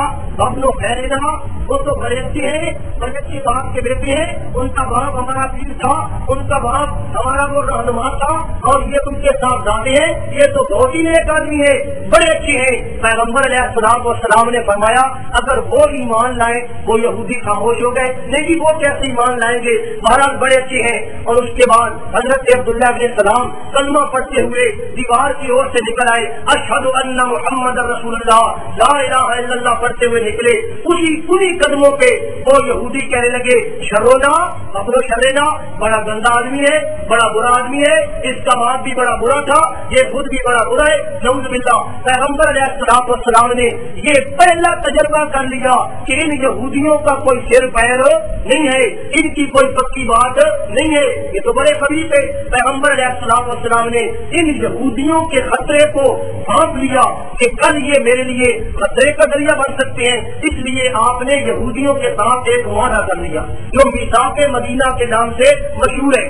ابن خیرنا، وہ تو بڑے اچھے ہیں، بڑے اچھی باپ کے بیٹے ہیں، ان کا باپ ہمارا پیر تھا، ان کا باپ ہمارا وہ رہنما تھا، اور یہ ان کے ساتھ دادے ہیں، یہ تو بہت ہی نیک آدمی ہے، بڑے اچھے ہیں۔ پیغمبر علیہ الصلوۃ والسلام نے فرمایا اگر وہ ایمان لائیں، وہ یہودی خاموش ہو گئے، نہیں وہ کیسے ایمان لائیں گے، بہرحال بڑے اچھے ہیں۔ اور اس کے بعد حضرت عبداللہ بن سلام کلمہ پڑھتے ہوئے دیوار کی اور سے نکل آئے، اشہد ان محمد رسول اللہ، لا الہ الا اللہ پڑھتے ہوئے نکلے۔ اسی قدموں پہ وہ یہودی کہنے لگے شرونا ابو شرینا، بڑا گندا آدمی ہے، بڑا برا آدمی ہے، اس کا باپ بھی بڑا برا تھا، یہ خود بھی بڑا برا ہے، نعوذ باللہ۔ پیغمبر علیہ الصلوۃ والسلام نے یہ پہلا تجربہ کر لیا کہ ان یہودیوں کا کوئی سر پیر نہیں ہے، ان کی کوئی پکی بات نہیں ہے، یہ تو بڑے خبیث ہے۔ پیغمبر علیہ الصلوۃ والسلام نے ان یہودیوں کے خطرے کو بھانپ لیا کہ کل یہ میرے لیے خطرے کا ذریعہ بن سکتے ہیں، اس لیے آپ نے یہودیوں کے ساتھ ایک معاہدہ کر لیا جو میثاق مدینہ کے نام سے مشہور ہے۔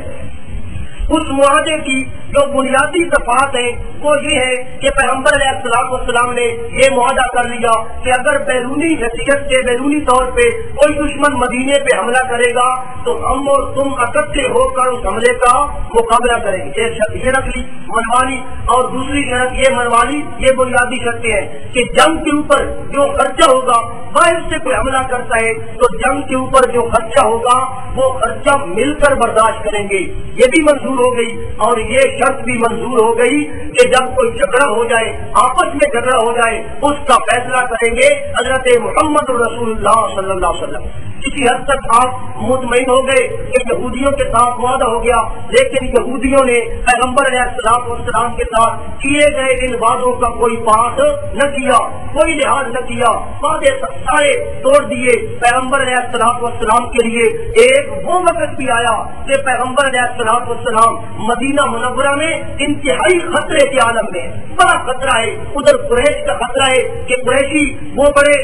اس معاہدے کی جو بنیادی صفات ہیں وہ یہ ہے کہ پیغمبر علیہ الصلوۃ والسلام نے یہ معاہدہ کر لیا کہ اگر بیرونی حیثیت سے، بیرونی طور پہ کوئی دشمن مدینے پہ حملہ کرے گا تو ہم اور تم اکٹھے ہو کر اس حملے کا مقابلہ کریں گے۔ ایک شرط یہ رکھ لی منوالی، اور دوسری شرط یہ منوالی، یہ بنیادی شرطیں ہیں کہ جنگ کے اوپر جو خرچہ ہوگا، باہر سے کوئی حملہ کرتا ہے تو جنگ کے اوپر جو خرچہ ہوگا وہ خرچہ مل کر برداشت کریں گے، یہ بھی منظور ہو گئی۔ اور یہ شرط بھی منظور ہو گئی کہ جب کوئی جھگڑا ہو جائے، آپس میں جھگڑا ہو جائے، اس کا فیصلہ کریں گے حضرت محمد رسول اللہ صلی اللہ علیہ وسلم۔ کسی حد تک آپ مطمئن ہو گئے کہ یہودیوں کے ساتھ معاہدہ ہو گیا، لیکن یہودیوں نے پیغمبر علیہ الصلوۃ والسلام کے ساتھ کیے گئے ان وعدوں کا کوئی پاس نہ کیا، کوئی لحاظ نہ کیا، وعدے سارے توڑ دیے۔ پیغمبر علیہ الصلوۃ والسلام کے لیے ایک وہ وقت بھی آیا کہ پیغمبر علیہ الصلوۃ والسلام مدینہ منورہ میں انتہائی خطرے کے عالم میں، بڑا خطرہ ہے، ادھر قریش کا خطرہ ہے کہ قریشی وہ بڑے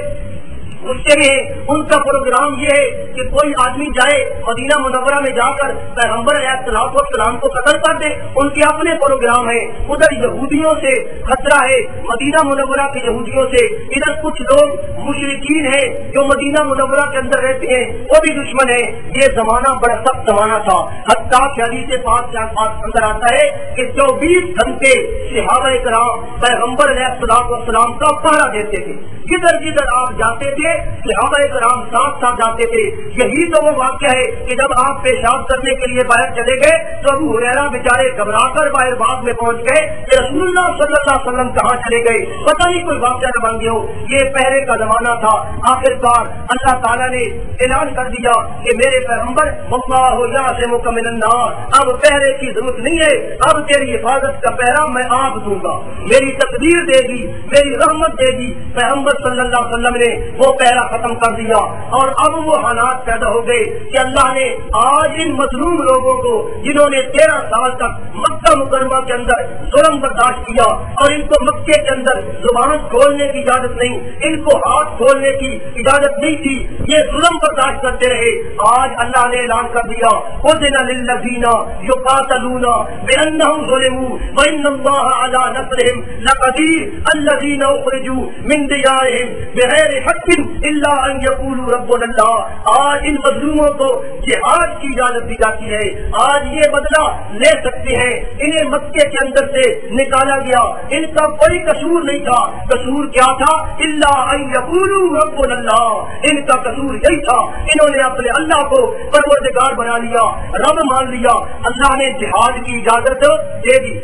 مشتری ہے، ان کا پروگرام یہ ہے کہ کوئی آدمی جائے مدینہ منورہ میں جا کر پیغمبر علیہ السلام کو قتل کر دے، ان کے اپنے پروگرام ہے۔ ادھر یہودیوں سے خطرہ ہے، مدینہ منورہ کے یہودیوں سے، ادھر کچھ لوگ مشرکین ہیں جو مدینہ منورہ کے اندر رہتے ہیں، وہ بھی دشمن ہے۔ یہ زمانہ بڑا سخت زمانہ تھا، حتیٰ کہ حدیث پاک کے اندر آتا ہے کہ 24 گھنٹے صحابہ کرام پیغمبر علیہ السلام کا پہرا دیتے تھے، جدھر جدھر آپ جاتے تھے صحابہ کرام ساتھ ساتھ جاتے تھے۔ یہی تو وہ واقعہ ہے کہ جب آپ پیشاب کرنے کے لیے باہر چلے گئے تو ابو ہریرہ بیچارے گھبرا کر باہر باغ میں پہنچ گئے کہ رسول اللہ صلی اللہ علیہ وسلم کہاں چلے گئے، پتہ نہیں کوئی واقعہ نہ بن گیا ہو۔ یہ پہرے کا زمانہ تھا۔ آخرکار اللہ تعالیٰ نے اعلان کر دیا کہ میرے پیغمبر واللہ یعصمک من الناس، اب پہرے کی ضرورت نہیں ہے، اب تیری حفاظت کا پہرا میں آپ دوں گا، میری تقدیر دے گی، میری رحمت دے گی۔ پیغمبر صلی اللہ علیہ وسلم نے وہ پہرا ختم کر دیا، اور اب وہ حالات پیدا ہو گئے کہ اللہ نے آج ان مظلوم لوگوں کو جنہوں نے 13 سال تک مکہ مکرمہ کے اندر ظلم برداشت کیا، اور ان کو مکے کے اندر زبان کھولنے کی اجازت نہیں، ان کو ہاتھ کھولنے کی اجازت نہیں تھی، یہ ظلم برداشت کرتے رہے، آج اللہ نے اعلان کر دیا اذن للذین یقاتلون بانہم ظلموا وان اللہ علی نصرہم لقدیر الذین اخرجوا من دیارہم بغیر حق الا ان یقولوا ربنا اللہ۔ آج ان مظلوموں کو جہاد کی اجازت دی جاتی ہے، آج یہ بدلہ لے سکتے ہیں۔ انہیں مکے کے اندر سے نکالا گیا، ان کا کوئی قصور نہیں تھا، قصور کیا تھا؟ الا ان یقولوا ربنا اللہ، ان کا قصور یہی تھا، انہوں نے اپنے اللہ کو پروردگار بنا لیا، رب مان لیا۔ اللہ نے جہاد کی اجازت دے دی،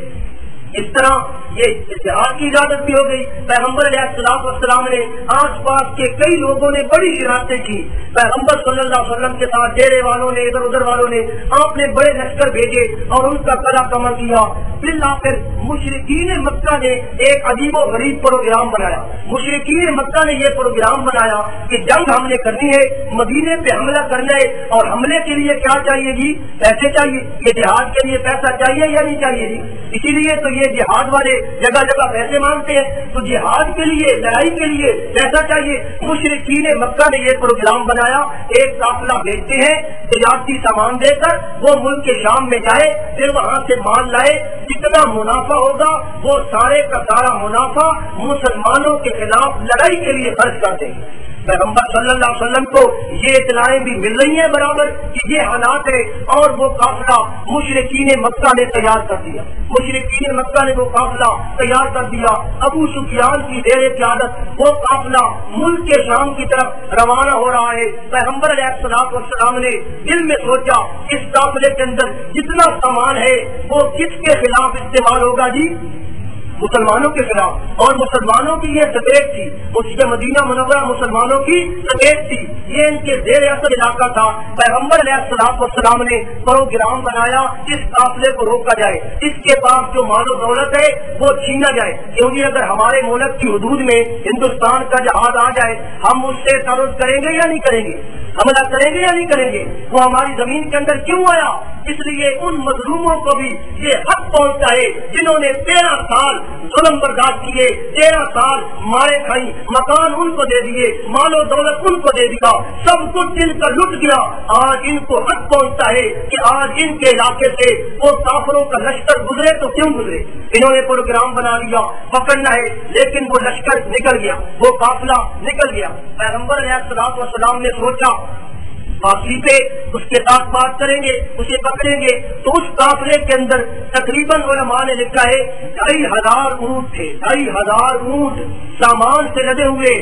اس طرح یہ جہاد کی اجازت بھی ہو گئی۔ پیغمبر علیہ السلام نے آس پاس کے کئی لوگوں نے بڑی شرارتیں کی، پیغمبر صلی اللہ علیہ وسلم کے ساتھ ڈیرے والوں نے، ادھر ادھر والوں نے، آپ نے بڑے لشکر بھیجے اور ان کا قلعہ کمر کیا۔ بالآخر مشرکین مکہ نے ایک عجیب و غریب پروگرام بنایا، مشرکین مکہ نے یہ پروگرام بنایا کہ جنگ ہم نے کرنی ہے، مدینے پہ حملہ کرنا ہے، اور حملے کے لیے کیا چاہیے جی؟ پیسے چاہیے۔ یہ جہاد کے لیے پیسہ چاہیے یا نہیں چاہیے جی؟ اسی لیے تو یہ جہاد والے جگہ جگہ پیسے مانگتے ہیں، تو جہاد کے لیے، لڑائی کے لیے پیسہ چاہیے۔ مشرکین مکہ نے یہ پروگرام بنایا، ایک قافلہ بھیجتے ہیں تجارتی سامان دے کر، وہ ملک کے شام میں جائے، پھر وہاں سے مال لائے، جتنا منافع ہوگا وہ سارے کا سارا منافع مسلمانوں کے خلاف لڑائی کے لیے خرچ کر دیں گے۔ پیغمبر صلی اللہ علیہ وسلم کو یہ اطلاعیں بھی مل رہی ہیں برابر کہ یہ حالات ہے، اور وہ قافلہ مشرکین مکہ نے تیار کر دیا، مشرکین مکہ نے وہ قافلہ تیار کر دیا۔ ابو سفیان کی زیر قیادت وہ قافلہ ملک کے شام کی طرف روانہ ہو رہا ہے۔ پیغمبر علیہ السلام نے دل میں سوچا اس قافلے کے اندر جتنا سامان ہے وہ کس کے خلاف استعمال ہوگا جی؟ مسلمانوں کے خلاف، اور مسلمانوں کی یہ سٹیٹ تھی، اس کے مدینہ منورہ مسلمانوں کی سٹیٹ تھی، یہ ان کے زیر اثر علاقہ تھا۔ پیغمبر علیہ السلام نے پروگرام بنایا اس قافلے کو روکا جائے، اس کے پاس جو مال و دولت ہے وہ چھینا جائے، کیونکہ اگر ہمارے ملک کی حدود میں ہندوستان کا جہاز آ جائے ہم اس سے تعرض کریں گے یا نہیں کریں گے؟ حملہ کریں گے یا نہیں کریں گے؟ وہ ہماری زمین کے اندر کیوں آیا؟ اس لیے ان مظلوموں کو بھی یہ حق پہنچتا ہے جنہوں نے 13 سال ظلم برداشت کیے، 13 سال مارے کھائی، مکان ان کو دے دیے، مال و دولت ان کو دے دیا، سب کچھ دل کا لٹ گیا۔ آج ان کو حق پہنچتا ہے کہ آج ان کے علاقے سے وہ کافروں کا لشکر گزرے تو کیوں گزرے؟ انہوں نے پروگرام بنا لیا پکڑنا ہے، لیکن وہ لشکر نکل گیا، وہ قافلہ نکل گیا۔ پیغمبر علیہ السلام نے سوچا واپسی پہ اس کے ساتھ بات کریں گے، اسے پکڑیں گے، تو اس قافلے کے اندر تقریباً علماء نے لکھا ہے 2500 اونٹ تھے، 2500 اونٹ سامان سے لدے ہوئے،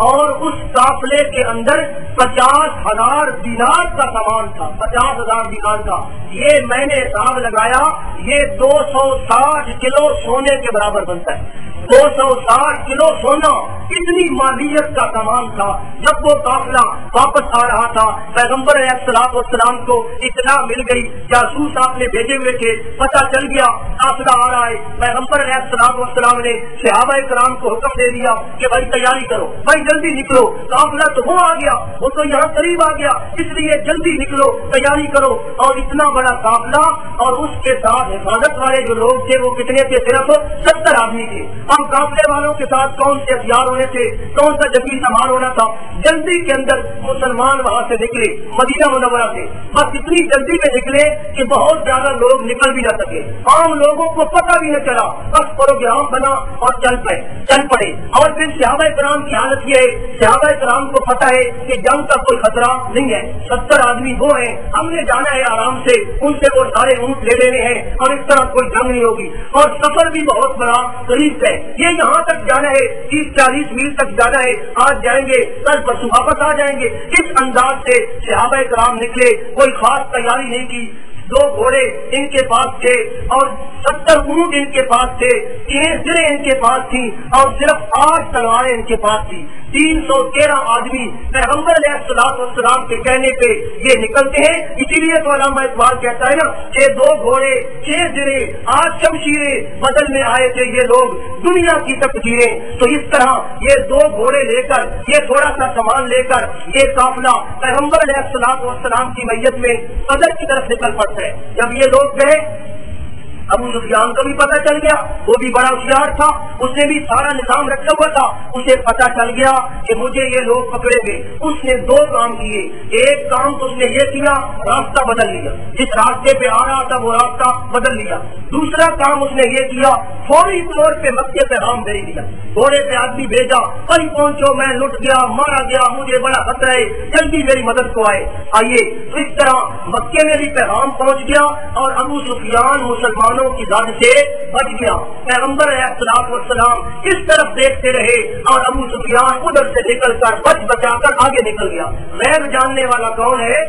اور اس قافلے کے اندر 50,000 دینار کا سامان تھا، 50,000 دینار کا۔ یہ میں نے حساب لگایا، یہ 260 کلو سونے کے برابر بنتا ہے، 260 کلو سونا، اتنی مالیت کا سامان تھا۔ جب وہ قافلہ واپس آ رہا تھا پیغمبر علیہ السلام کو اطلاع مل گئی، جاسوس آپ نے بھیجے ہوئے تھے، پتہ چل گیا قافلہ آ رہا ہے۔ پیغمبر علیہ السلام نے صحابہ کرام کو حکم دے دیا کہ بھائی تیاری کرو، بھائی جلدی نکلو، قافلہ تو وہ آ گیا، وہ تو یہاں قریب آ گیا، اس لیے جلدی نکلو، تیاری کرو۔ اور اتنا بڑا قافلہ اور اس کے ساتھ حفاظت والے جو لوگ تھے وہ کتنے تھے؟ صرف 70 آدمی تھے۔ اب قافلے والوں کے ساتھ کون سے ہتھیار ہونے تھے, کون سا جنگی سامان ہونا تھا. جلدی کے اندر مسلمان وہاں سے نکلے مدینہ منورہ سے, بس اتنی جلدی میں نکلے کہ بہت زیادہ لوگ نکل بھی نہ سکے, عام لوگوں کو پتہ بھی نہ چلا, بس پروگرام بنا اور چل پڑے. اور پھر صحابہ کرام کی حالت یہ ہے, صحابہ کرام کو پتہ ہے کہ جنگ کا کوئی خطرہ نہیں ہے, 70 آدمی وہ ہیں, ہم نے جانا ہے آرام سے, ان سے وہ سارے اونٹ لے لینے ہیں اور اس طرح کوئی جنگ نہیں ہوگی. اور سفر بھی بہت بڑا قریب ہے, یہ یہاں تک جانا ہے 30-40 میل تک جانا ہے, آج جائیں گے کل پرسوں واپس آ جائیں گے. اس انداز سے صحابہ کرام نکلے, کوئی خاص تیاری نہیں کی. 2 گھوڑے ان کے پاس تھے اور 70 اونٹ ان کے پاس تھے, 3 سریں ان کے پاس تھی اور صرف 8 تلواریں ان کے پاس تھی. 313 آدمی پیغمبر علیہ السلام کے کہنے پہ یہ نکلتے ہیں. اسی لیے تو علامہ اقبال کہتا ہے نا کہ 2 گھوڑے 6 سریں 8 شمشیریں بدل میں آئے تھے یہ لوگ دنیا کی تقدیریں. تو اس طرح یہ 2 گھوڑے لے کر, یہ تھوڑا سا سامان لے کر یہ قافلہ پیغمبر علیہ السلام کی میت میں صدر کی طرف نکل پڑتا ہے. جب یہ لوگ گئے, ابو سفیان کو بھی پتہ چل گیا, وہ بھی بڑا ہوشیار تھا, اس نے بھی سارا نظام رکھا ہوا تھا. اسے پتہ چل گیا کہ مجھے یہ لوگ پکڑیں گے. اس نے 2 کام کیے. ایک کام تو اس نے یہ کیا, راستہ بدل لیا, جس راستے پہ آ رہا تھا وہ راستہ بدل لیا. دوسرا کام اس نے یہ کیا, فوری طور پہ مکے پہ پیغام بھیج دیا, گھوڑے پہ آدمی بھیجا, کل پہنچو میں لٹ گیا, مارا گیا, مجھے بڑا خطرہ ہے, جلدی میری مدد کو آئیے. تو اس طرح مکے میں بھی پیغام پہنچ گیا اور ابو سفیان مسلمانوں کی زد سے بچ گیا. پیغمبر علیہ السلام اس طرف دیکھتے رہے اور ابو سفیان ادھر سے نکل کر بچا کر آگے نکل گیا. غیب جاننے والا کون ہے؟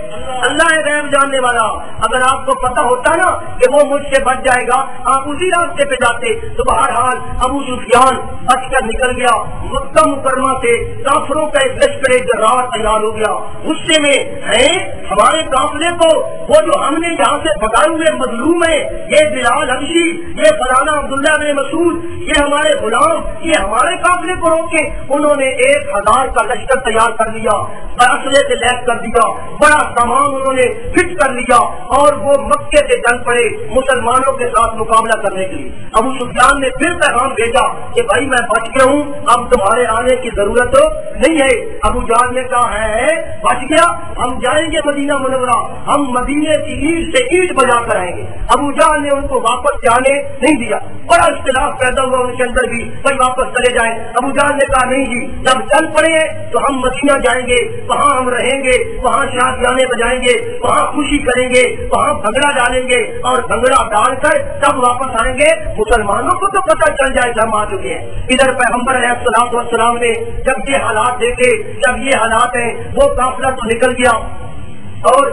اللہ ہے غیب جاننے والا. اگر آپ کو پتا ہوتا نا کہ وہ مجھ سے بچ جائے گا, آپ اسی راستے پہ جاتے. تو بہرحال ابو سفیان بچ کر نکل گیا. مکہ مکرمہ سے کافروں کا ایک لشکر جرار تیار ہو گیا. غصے میں ہے ہمارے قافلے کو, وہ جو ہم نے یہاں سے بھگائے ہوئے مظلوم ہے, یہ بلال حبشی, یہ فلانا عبداللہ بن مسعود, یہ ہمارے غلام, یہ ہمارے قافلے کو روکے. انہوں نے 1000 کا لشکر تیار کر لیا, اسلحے سے لیس کر دیا, بڑا سامان انہوں نے فٹ کر لیا اور وہ مکے سے چل پڑے مسلمانوں کے ساتھ مقابلہ کرنے کے لیے. ابو سفیان نے پھر پیغام بھیجا کہ بھائی میں بچ گیا ہوں, اب تمہارے آنے کی ضرورت نہیں ہے. ابو جہل نے کہا ہے بچ گیا, ہم جائیں گے مدینہ منورہ, ہم مدینے کی اینٹ سے اینٹ بجا کر آئیں گے. ابو جہل نے ان کو واپس جانے نہیں دیا. بڑا اختلاف پیدا ہوا ان کے اندر بھی, بھائی واپس چلے جائیں. ابو جہل نے کہا نہیں جی, جب چل پڑے تو ہم مدینہ جائیں گے, وہاں ہم رہیں گے, وہاں شادیانے بجائیں گے, وہاں خوشی کریں گے, وہاں بھنگڑا ڈالیں گے اور بھنگڑا ڈال کر تب واپس آئیں گے. مسلمانوں کو تو پتہ چل جائے کہ ہم آ چکے ہیں. ادھر پیغمبر علیہ السلام نے جب یہ حالات دیکھے, جب یہ حالات ہیں, وہ قافلہ تو نکل گیا اور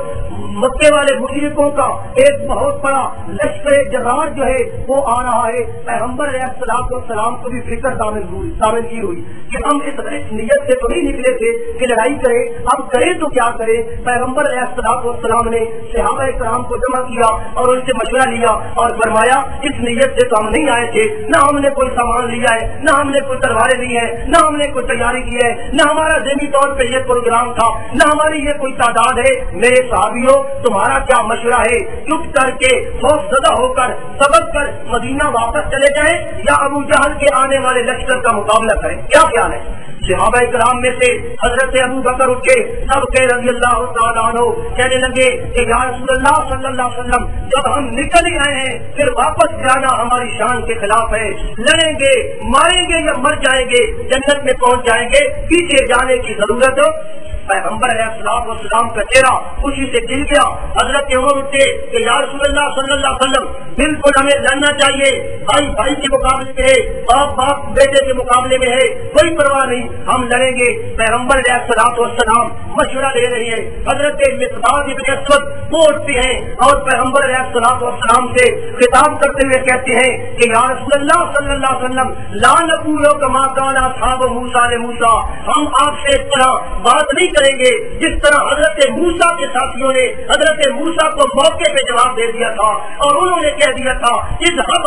مکے والے مشرکوں کا ایک بہت بڑا لشکر جرار جو ہے وہ آ رہا ہے. پیغمبر علیہ السلام کو بھی فکر شامل کی ہوئی کہ ہم اس نیت سے تو نہیں نکلے تھے کہ لڑائی کریں, اب کریں تو کیا کریں. پیغمبر علیہ السلام نے صحابہ کرام کو جمع کیا اور ان سے مشورہ لیا اور فرمایا اس نیت سے تو ہم نہیں آئے تھے, نہ ہم نے کوئی سامان لیا ہے, نہ ہم نے کوئی تلواریں لی ہے, نہ ہم نے کوئی تیاری کی ہے, نہ ہمارا ذہنی طور پہ یہ پروگرام تھا, نہ ہماری یہ کوئی تعداد ہے. میرے صحابیوں تمہارا کیا مشورہ ہے, چپ کر کے خوف زدہ ہو کر سبق کر مدینہ واپس چلے جائیں یا ابو جہل کے آنے والے لشکر کا مقابلہ کریں؟ کیا خیال ہے؟ صحابہ کرام میں سے حضرت ابو بکر اٹھ کے سب کے رضی اللہ تعالیٰ عنہ کہنے لگے کہ یا رسول اللہ صلی اللہ علیہ وسلم, جب ہم نکل ہی آئے ہیں پھر واپس جانا ہماری شان کے خلاف ہے. لڑیں گے, ماریں گے یا مر جائیں گے, جنت میں پہنچ جائیں گے, پیچھے جانے کی ضرورت. پیغمبر علیہ السلام کا چہرہ خوشی سے کھل گیا. حضرت عمر اٹھے کہ یا رسول اللہ صلی اللہ علیہ وسلم, بالکل ہمیں لڑنا چاہیے, بھائی بھائی کے مقابلے میں ہے, باپ بیٹے کے مقابلے میں ہے, کوئی پرواہ نہیں, ہم لڑیں گے. پیغمبر علیہ السلام مشورہ دے رہے ہیں. حضرت مقداد ابن اسود وہ اٹھتے ہیں اور پیغمبر علیہ السلام سے خطاب کرتے ہوئے کہتے ہیں کہ یا رسول اللہ صلی اللہ علیہ وسلم, لا نقول کما کان اصحاب موسیٰ لموسیٰ, ہم آپ سے اس طرح بات نہیں کریں گے جس طرح حضرت موسیٰ کے ساتھیوں نے حضرت موسیٰ کو موقع پہ جواب دے دیا تھا اور انہوں نے کہہ دیا تھا اذهب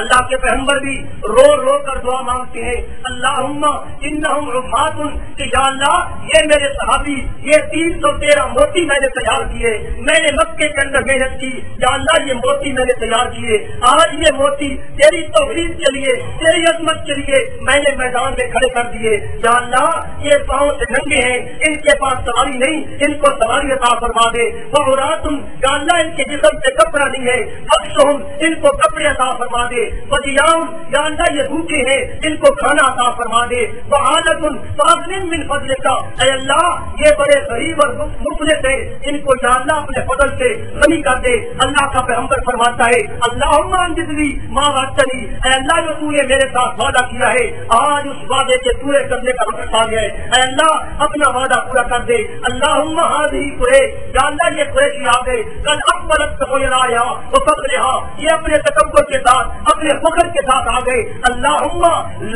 اللہ کے پیغمبر بھی رو رو کر دعا مانگتے ہیں، اللہم انہم عفات، کہ یا اللہ یہ میرے صحابی یہ 313 موتی میں نے تیار کیے، میں نے مکے کے اندر محنت کی، یا اللہ یہ موتی میں نے تیار کیے، آج یہ موتی تیری توحید کے لیے تیری عظمت کے لیے میں نے میدان میں کھڑے کر دیے، یا اللہ یہ پاؤں سے ننگے ہیں، ان کے پاس سواری نہیں، ان کو سواری عطا فرما دے، وعوراتم، یا اللہ ان کے جسم سے کپڑا نہیں ہے، فاکسوہم، ان کو کپڑے عطا فرما دے، وضیام، یا اللہ یہ بھوکے ہیں ان کو کھانا عطا فرما دے، وعالتم فاضل من فضلک، اے اللہ یہ بڑے غریب اور مفلس ہیں، ان کو یا اللہ اپنے فضل سے غنی کر دے۔ اللہ کا پیغمبر فرماتا ہے اللہم انجزلی ما وعدتنی، اے اللہ جو تو نے میرے ساتھ وعدہ کیا ہے آج اس وعدے کے پورے کرنے کا وقت آ گیا ہے، اے اللہ اپنا وعدہ پورا کر دے۔ اللہم ہذہ قریش، یا اللہ یہ قریشی آ گئے کل اکبرت قیرایا وفقرہا، یہ اپنے تکبر کے ساتھ اپنے فخر کے ساتھ آ گئے، اللہم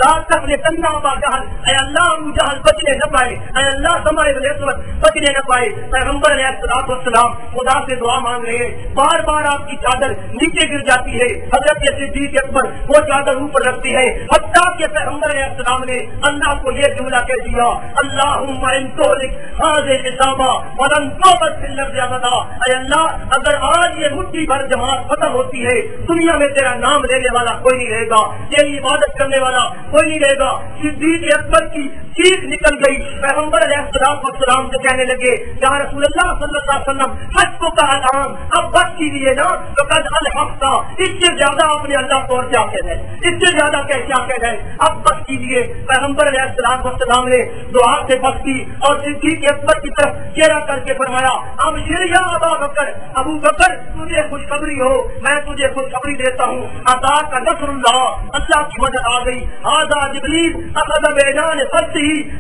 لا تفلتن ابا جہل، اے اللہ ابو جہل بچنے نہ پائے، اے اللہ سمائے بن اسود بچنے نہ پائے۔ پیغمبر علیہ الصلوۃ والسلام خدا سے دعا مانگ رہے ہیں، بار بار آپ کی چادر نیچے گر جاتی ہے، حضرت صدیق اکبر وہ چادر اوپر رکھتی ہے، حتیٰ کہ پیغمبر علیہ السلام نے اللہ کو یہ جملہ کہہ دیا اللہم ان تہلک ہذہ العصابہ ولن تعبد فی الارض ابدا، اے اللہ اگر آج یہ مٹھی بھر جماعت ختم ہوتی ہے دنیا میں تیرا نام لینے والا کوئی نہیں رہے گا، تیری عبادت کرنے والا کوئی نہیں رہے گا۔ صدیق اکبر کی چیخ نکل گئی، پیغمبر علیہ السلام سے کہنے لگے یا رسول اللہ صلی اللہ علیہ وسلم حسبک الان، اب بس کیجیے نا، تو قد الحقت، اس سے زیادہ آپ نے اللہ کو اور کیا کہنا ہے، اس سے زیادہ کیا کہنا ہے، اب بس کیجیے۔ پیغمبر علیہ السلام نے دعا سے بس کی اور صدیق اکبر کی طرف چہرہ کر کے فرمایا اب یا ابا بکر، ابو بکر تجھے خوشخبری ہو، میں تجھے خوشخبری دیتا ہوں، عطا کا نصر اللہ، اللہ کی مدد آ گئی۔ ھذا جبریل اخذ بعنان فرسہ،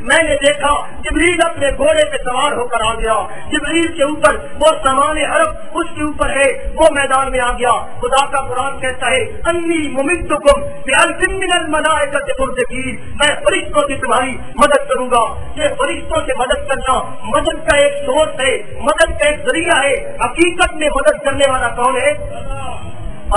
میں نے دیکھا جبریل اپنے گھوڑے پہ سوار ہو کر آ گیا، جبریل کے اوپر وہ سامان عرب اس کے اوپر ہے، وہ میدان میں آ گیا۔ خدا کا قرآن کہتا ہے انی ممدکم بألف من الملائکۃ مردفین، میں فرشتوں سے تمہاری مدد کروں گا۔ یہ فرشتوں سے مدد کرنا مدد کا ایک سورس ہے، مدد کا ایک ذریعہ ہے، حقیقت میں مدد کرنے والا کون ہے؟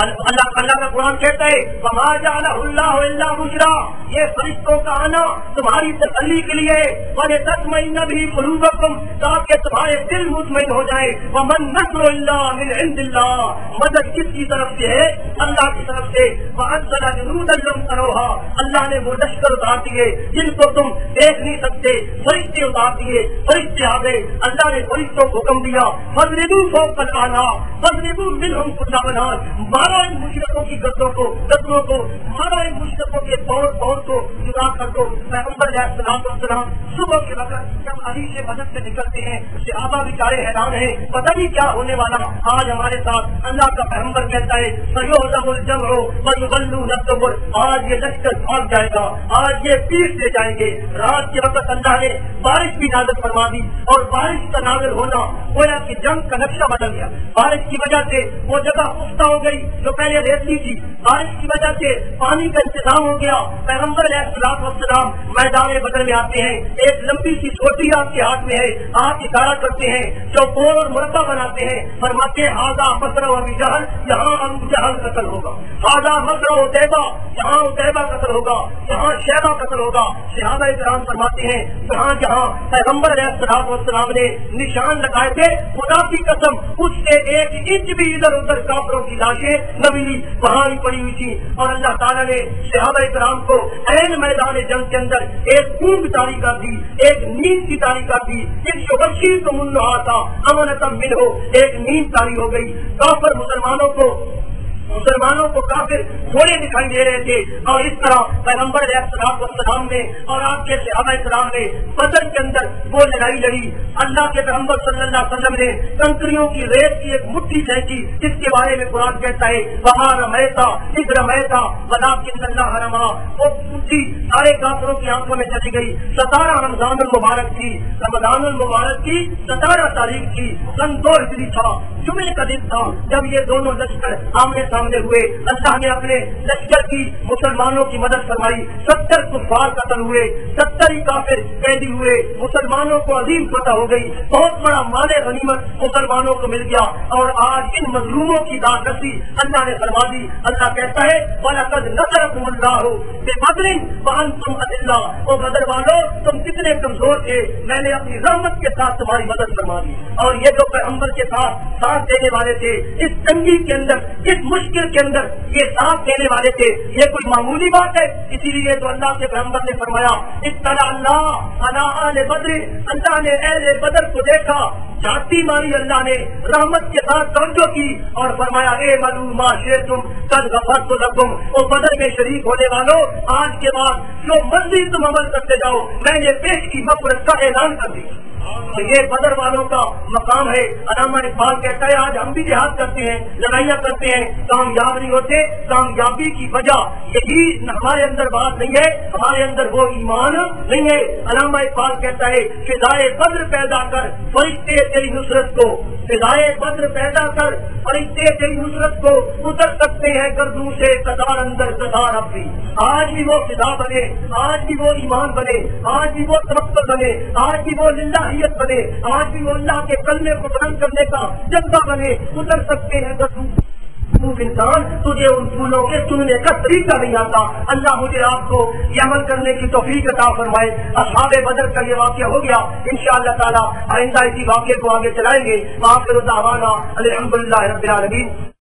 اللہ کا قرآن کہتا ہے وما جعلہ اللہ الا بشرا، یہ فرشتوں کا آنا تمہاری تسلی کے لیے، ولتطمئن به قلوبکم، تاکہ تمہارے دل مطمئن ہو جائے، ومن نصر الا من عند اللہ، مدد کس کی طرف سے ہے؟ اللہ کی طرف سے۔ وانزل جنودا لم تروها، اللہ نے وہ لشکر اتار دیے جن کو تم دیکھ نہیں سکتے، فرشتے اتار دیے، فرشتے آ گئے، اللہ نے فرشتوں کو حکم دیا فاضربوا فوق الاعناق فاضربوا منهم كل بنان، مارو ان مشرکوں کی گردوں کو، مارو ان مشرکوں کے پور کو جدا کر دو۔ پیغمبر علیہ السلام صبح کے وقت جب علی سے مدد سے نکلتے ہیں، صحابہ بیچارے حیران ہیں، پتہ نہیں کیا ہونے والا آج ہمارے ساتھ۔ اللہ کا پیغمبر کہتا ہے سیہزم الجمع ویولون الدبر، آج یہ لشکر بھاگ جائے گا، آج یہ پیٹ لے جائیں گے۔ رات کے وقت اللہ نے بارش بھی نازل فرما دی، اور بارش کا نازل ہونا گویا کہ جنگ کا نقشہ بدل گیا۔ بارش کی وجہ سے وہ جگہ پختہ ہو گئی جو پہلے ریتلی تھی، بارش کی وجہ سے پانی کا انتظام ہو گیا۔ پیغمبر علیہ السلام میدان بدر میں آتے ہیں، ایک لمبی سی چھوٹی آپ کے ہاتھ میں ہے، آپ اشارہ کرتے ہیں، چوکور اور مربع بناتے ہیں، فرماتے ہیں ھذا مصرع ابی جہل، یہاں ابو جہل قتل ہوگا، ھذا مصرع عتیبہ، یہاں عتیبہ قتل ہوگا، یہاں شیبہ قتل ہوگا۔ صحابہ کرام فرماتے ہیں جہاں جہاں پیغمبر علیہ السلام نے نشان لگائے تھے، خدا کی قسم اس سے 1 انچ بھی ادھر ادھر کافروں کی لاشیں نہ ملی، وہاں ہی پڑی ہوئی تھی۔ اور اللہ تعالیٰ نے صحابہ کرام کو عین میدان جنگ کے اندر ایک اونگ جاری کر دی، ایک نیند کی جاری کر دی، ایک شبشی کو من رہا تھا امنتم منہو، ایک نیند جاری ہو گئی۔ کافر مسلمانوں کو کافر گھوڑے دکھائی دے رہے تھے، اور اس طرح پیغمبر علیہ السلام نے اور آپ کے صحابہ کرام نے بدر کے اندر وہ لڑائی لڑی۔ اللہ کے پیغمبر صلی اللہ علیہ وسلم نے کنکریوں کی ریت کی ایک مٹھی پھینکی، جس کے بارے میں قرآن کہتا ہے وہاں رمیتا اذ رمیتا ولکن اللہ رما، وہ مٹھی سارے کافروں کی آنکھوں میں چلی گئی۔ 17 رمضان المبارک کی 17 تاریخ کی سن 2 ہجری تھا، جمعے کا دن تھا جب یہ دونوں لشکر آمنے سامنے ہوئے. اللہ نے اپنے لشکر کی مسلمانوں کی مدد فرمائی. 70 کفار قتل ہوئے, 70 ہی کافر قیدی ہوئے. مسلمانوں کو عظیم فتح ہو گئی, بہت بڑا مال غنیمت مسلمانوں کو مل گیا. اور آج ان مظلوموں کی داد رسی اللہ نے فرما دی. اللہ کہتا ہے وَلَقَدْ نَصَرَكُمُ اللَّهُ بِبَدْرٍ وَأَنْتُمْ أَذِلَّةٌ. او بدر والو تم کتنے کمزور تھے, میں نے اپنی رحمت کے ساتھ تمہاری مدد فرما دی. اور یہ جو پیغمبر کے ساتھ دینے والے تھے اس تنگی کے اندر, اس مشکل کے اندر یہ ساتھ دینے والے تھے, یہ کوئی معمولی بات ہے. اسی لیے تو اللہ کے پیغمبر نے فرمایا اطلع اللہ علی اہل بدر, اللہ نے اہل بدر کو دیکھا, جاتی ماری اللہ نے, رحمت کے ساتھ توجہ کی اور فرمایا اے ملو ما شئتم قد غفرت لکم. اور بدر میں شریک ہونے والوں آج کے بعد جو مرضی تم عمل کرتے جاؤ میں نے پیش کی مغفرت کا اعلان کر دیا. تو یہ بدر والوں کا مقام ہے. علامہ اقبال کہتا ہے آج ہم بھی جہاد کرتے ہیں, لڑائیاں کرتے ہیں, کامیاب نہیں ہوتے. کامیابی کی وجہ یہی ہمارے اندر بات نہیں ہے, ہمارے اندر وہ ایمان نہیں ہے. علامہ اقبال کہتا ہے فضائے بدر پیدا کر فرشتے تیری نصرت کو, فضائے بدر پیدا کر فرشتے تیری نصرت کو اتر سکتے ہیں گردوں سے قطار اندر قطار اپنی. آج بھی وہ فضا بنے, آج بھی وہ ایمان بنے, آج بھی وہ تمکن بنے, آج بھی وہ للہیت بنے, آج بھی وہ اللہ کے کلمے کو بلند کرنے کا جذبہ بنے, اتر سکتے ہیں گردوں. انسان تجھے ان پھولوں کے سننے کا طریقہ نہیں آتا. اللہ مجھے آپ کو یہ عمل کرنے کی توفیق عطا فرمائے. اصحاب بدر کا یہ واقعہ ہو گیا, انشاءاللہ تعالی آئندہ اسی واقعے کو آگے چلائیں گے. وآخر دعوانا الحمدللہ رب العالمین.